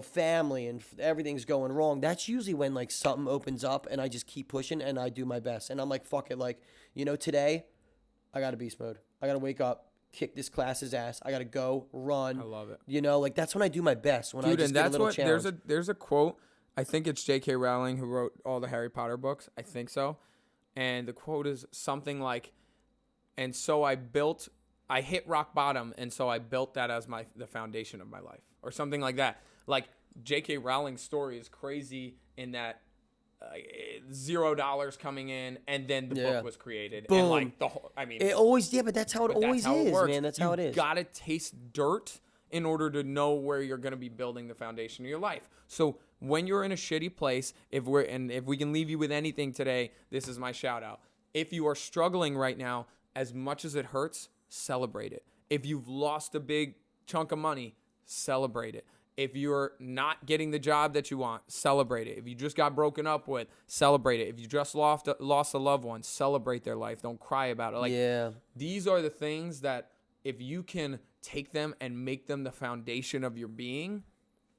family and everything's going wrong. That's usually when like something opens up and I just keep pushing and I do my best. And I'm like, fuck it. Like, today I got to beast mode. I got to wake up, kick this class's ass. I got to go run. I love it. Like that's when I do my best. When I Dude, just and get a that's little what challenge. there's a quote. I think it's J.K. Rowling who wrote all the Harry Potter books. I think so. And the quote is something like, "And so I hit rock bottom, and so I built that as the foundation of my life," or something like that. Like J.K. Rowling's story is crazy in that $0 coming in, and then the book was created. Boom. And like the whole, It always, but that's how it always is, works. man. That's how it is. You gotta taste dirt in order to know where you're gonna be building the foundation of your life. So when you're in a shitty place, if we can leave you with anything today, this is my shout out. If you are struggling right now, as much as it hurts, celebrate it. If you've lost a big chunk of money, celebrate it. If you're not getting the job that you want, celebrate it. If you just got broken up with, celebrate it. If you just lost a loved one, celebrate their life. Don't cry about it. Like, these are the things that if you can take them and make them the foundation of your being,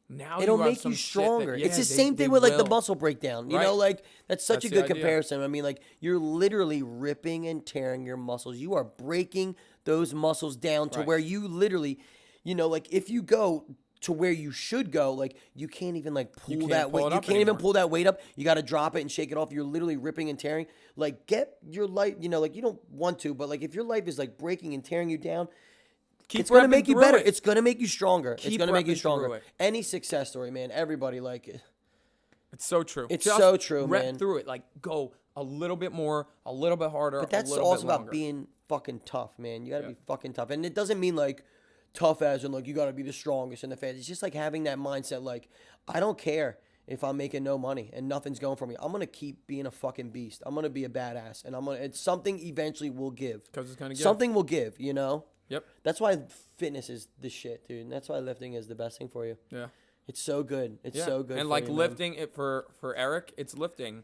now it'll you have make some you shit stronger. that, It's the they- same they thing with like the will. muscle breakdown. You Right. know, like that's such That's a the good idea. comparison. I mean, like you're literally ripping and tearing your muscles. You are breaking those muscles down to Right. where you literally, like if you go to where you should go, like you can't even like pull can't that pull weight. it You up can't even anymore. pull that weight up. You got to drop it and shake it off. You're literally ripping and tearing. Like get your life, like you don't want to, but like if your life is like breaking and tearing you down, it's going to repping make you through better. it. It's going to make you stronger. It's Keep going to make you repping through stronger. it. Any success story, man, everybody like it. It's so true. It's Just so true, rep man. through it. Like go a little bit more, a little bit harder, But that's a little also bit about longer. being fucking tough, man. You got to be fucking tough. And it doesn't mean like tough as in like you got to be the strongest and the fastest. It's just like having that mindset like I don't care if I'm making no money and nothing's going for me. I'm going to keep being a fucking beast. I'm going to be a badass and it's something eventually will give. Because it's going to give. Something will give, Yep. That's why fitness is the shit, dude. And that's why lifting is the best thing for you. Yeah. It's so good. It's Yeah. so good. And for like you, man. lifting it for Eric, it's lifting.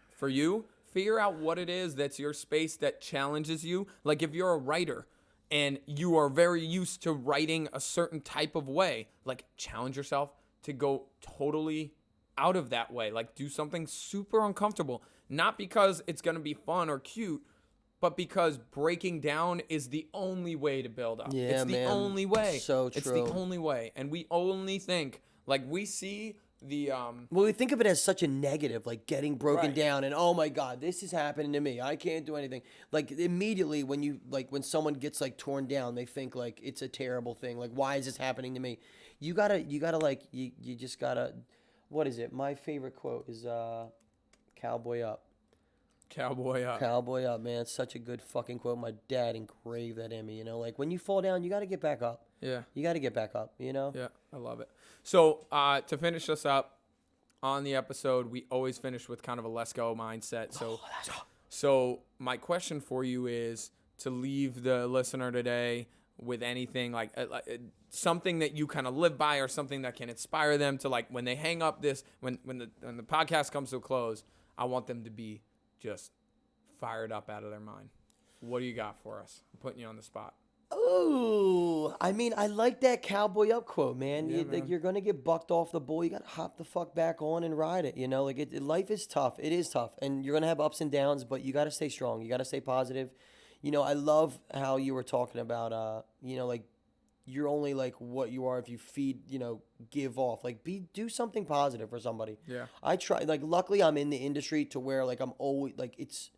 For you, figure out what it is that's your space that challenges you. Like if you're a writer and you are very used to writing a certain type of way, like challenge yourself to go totally out of that way. Like do something super uncomfortable. Not because it's going to be fun or cute, but because breaking down is the only way to build up. Yeah, it's the man. only way. So It's the true. only way. And we only think, like we see the Well, we think of it as such a negative, like getting broken Right. down and oh my God, this is happening to me. I can't do anything. Like immediately when someone gets like torn down, they think like it's a terrible thing. Like why is this happening to me? You just gotta, what is it? My favorite quote is cowboy up. cowboy up. Cowboy up, man. It's such a good fucking quote. My dad engraved that in me, like when you fall down, you got to get back up. Yeah. You got to get back up, Yeah, I love it. So to finish us up on the episode, we always finish with kind of a let's go mindset. So my question for you is to leave the listener today with anything like something that you kind of live by or something that can inspire them to like when they hang up this, when the podcast comes to a close, I want them to be just fired up out of their mind. What do you got for us? I'm putting you on the spot. Ooh, I mean, I like that cowboy up quote, man. Yeah, Like you're gonna get bucked off the bull. You gotta hop the fuck back on and ride it. Like life is tough. It is tough, and you're gonna have ups and downs. But you gotta stay strong. You gotta stay positive. I love how you were talking about, like you're only like what you are if you feed, give off. Like do something positive for somebody. Yeah. I try. Like luckily, I'm in the industry to where like I'm always like it's.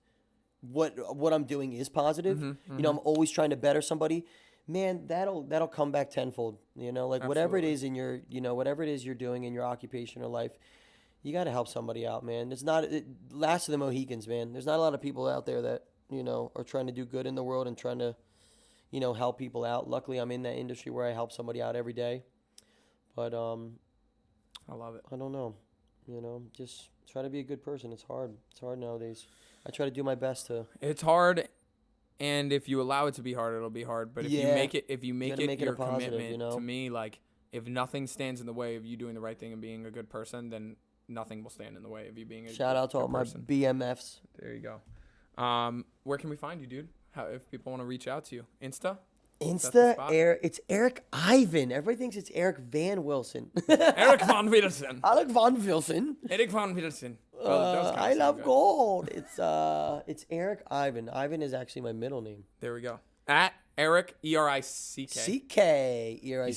What I'm doing is positive. I'm always trying to better somebody. Man, that'll come back tenfold. Like whatever it is in your, whatever it is you're doing in your occupation or life, you got to help somebody out, man. Last of the Mohicans, man. There's not a lot of people out there that are trying to do good in the world and trying to, help people out. Luckily, I'm in that industry where I help somebody out every day. But I love it. I don't know. Just try to be a good person. It's hard. It's hard nowadays. I try to do my best to. It's hard, and if you allow it to be hard, it'll be hard. But if you make it your commitment, to me, like, if nothing stands in the way of you doing the right thing and being a good person, then nothing will stand in the way of you being a good person. Shout out to all my BMFs. There you go. Where can we find you, dude? If people want to reach out to you? Insta, it's Erick Ivan. Everybody thinks it's Erick Van Wilson. Erick Van Wilson. Erick Van Wilson. Erick Van Wilson. I love gold. It's Erick Ivan. Ivan is actually my middle name. There we go. At Erick, Erick. C-K. Erick.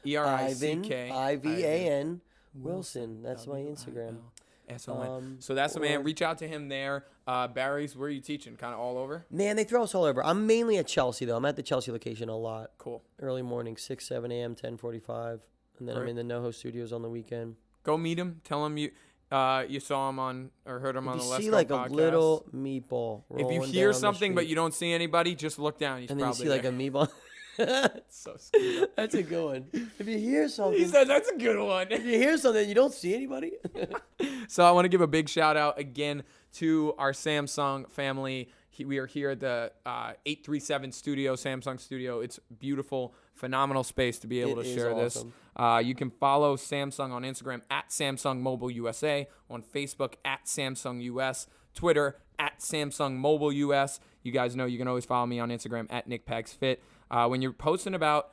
Ivan, Ivan Wilson. That's my Instagram. S-O-N. So that's the man. Reach out to him there. Barry's, where are you teaching? Kind of all over? Man, they throw us all over. I'm mainly at Chelsea, though. I'm at the Chelsea location a lot. Cool. Early morning, 6, 7 a.m., 10:45. And then I'm in the NoHo studios on the weekend. Go meet him. Tell him you saw him on or heard him on the Let's Go podcast. You see like podcast. A little meatball rolling. If you hear something but you don't see anybody, just look down. He's and then probably you see there. like a meatball. It's so screwed up. That's a good one. If you hear something. He said that's a good one. If you hear something, you don't see anybody. So I want to give a big shout out again to our Samsung family. We are here at the 837 studio, Samsung studio. It's beautiful, phenomenal space to be able to share this. You can follow Samsung on Instagram at Samsung Mobile USA, on Facebook at Samsung US, Twitter at Samsung Mobile US. You guys know you can always follow me on Instagram at NickPagsFit. When you're posting about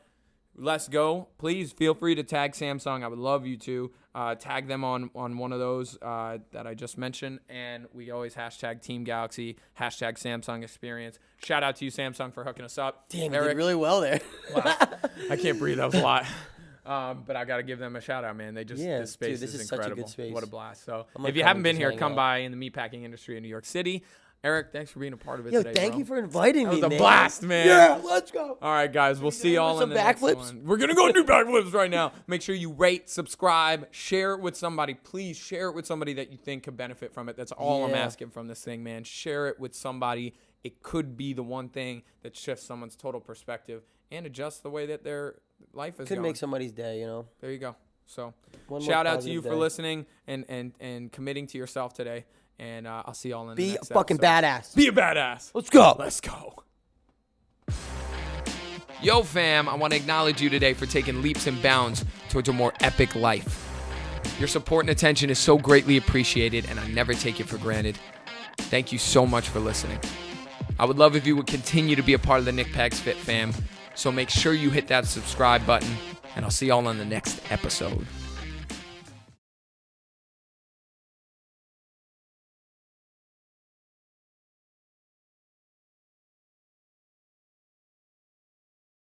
Let's Go, please feel free to tag Samsung. I would love you to tag them on one of those that I just mentioned. And we always hashtag Team Galaxy, hashtag Samsung Experience. Shout out to you, Samsung, for hooking us up. Damn, you did really well there. Wow. I can't breathe. That was a lot. But I got to give them a shout out, man. This space is incredible. Such a good space. What a blast. So if you haven't been here, come by in the meatpacking industry in New York City. Erick, thanks for being a part of it today, thank bro. you for inviting me, That was a blast, man. Yeah, let's go. All right, guys, we'll see y'all in the next one. We're going to go do backflips right now. Make sure you rate, subscribe, share it with somebody. Please share it with somebody that you think could benefit from it. That's all I'm asking from this thing, man. Share it with somebody. It could be the one thing that shifts someone's total perspective and adjusts the way that their life is going. Could make somebody's day, There you go. So shout out to you for listening and committing to yourself today. And I'll see y'all in the next episode. Be a fucking badass. Be a badass. Let's go. Let's go. Yo, fam, I want to acknowledge you today for taking leaps and bounds towards a more epic life. Your support and attention is so greatly appreciated, and I never take it for granted. Thank you so much for listening. I would love if you would continue to be a part of the Nick Pags Fit fam, so make sure you hit that subscribe button, and I'll see y'all on the next episode.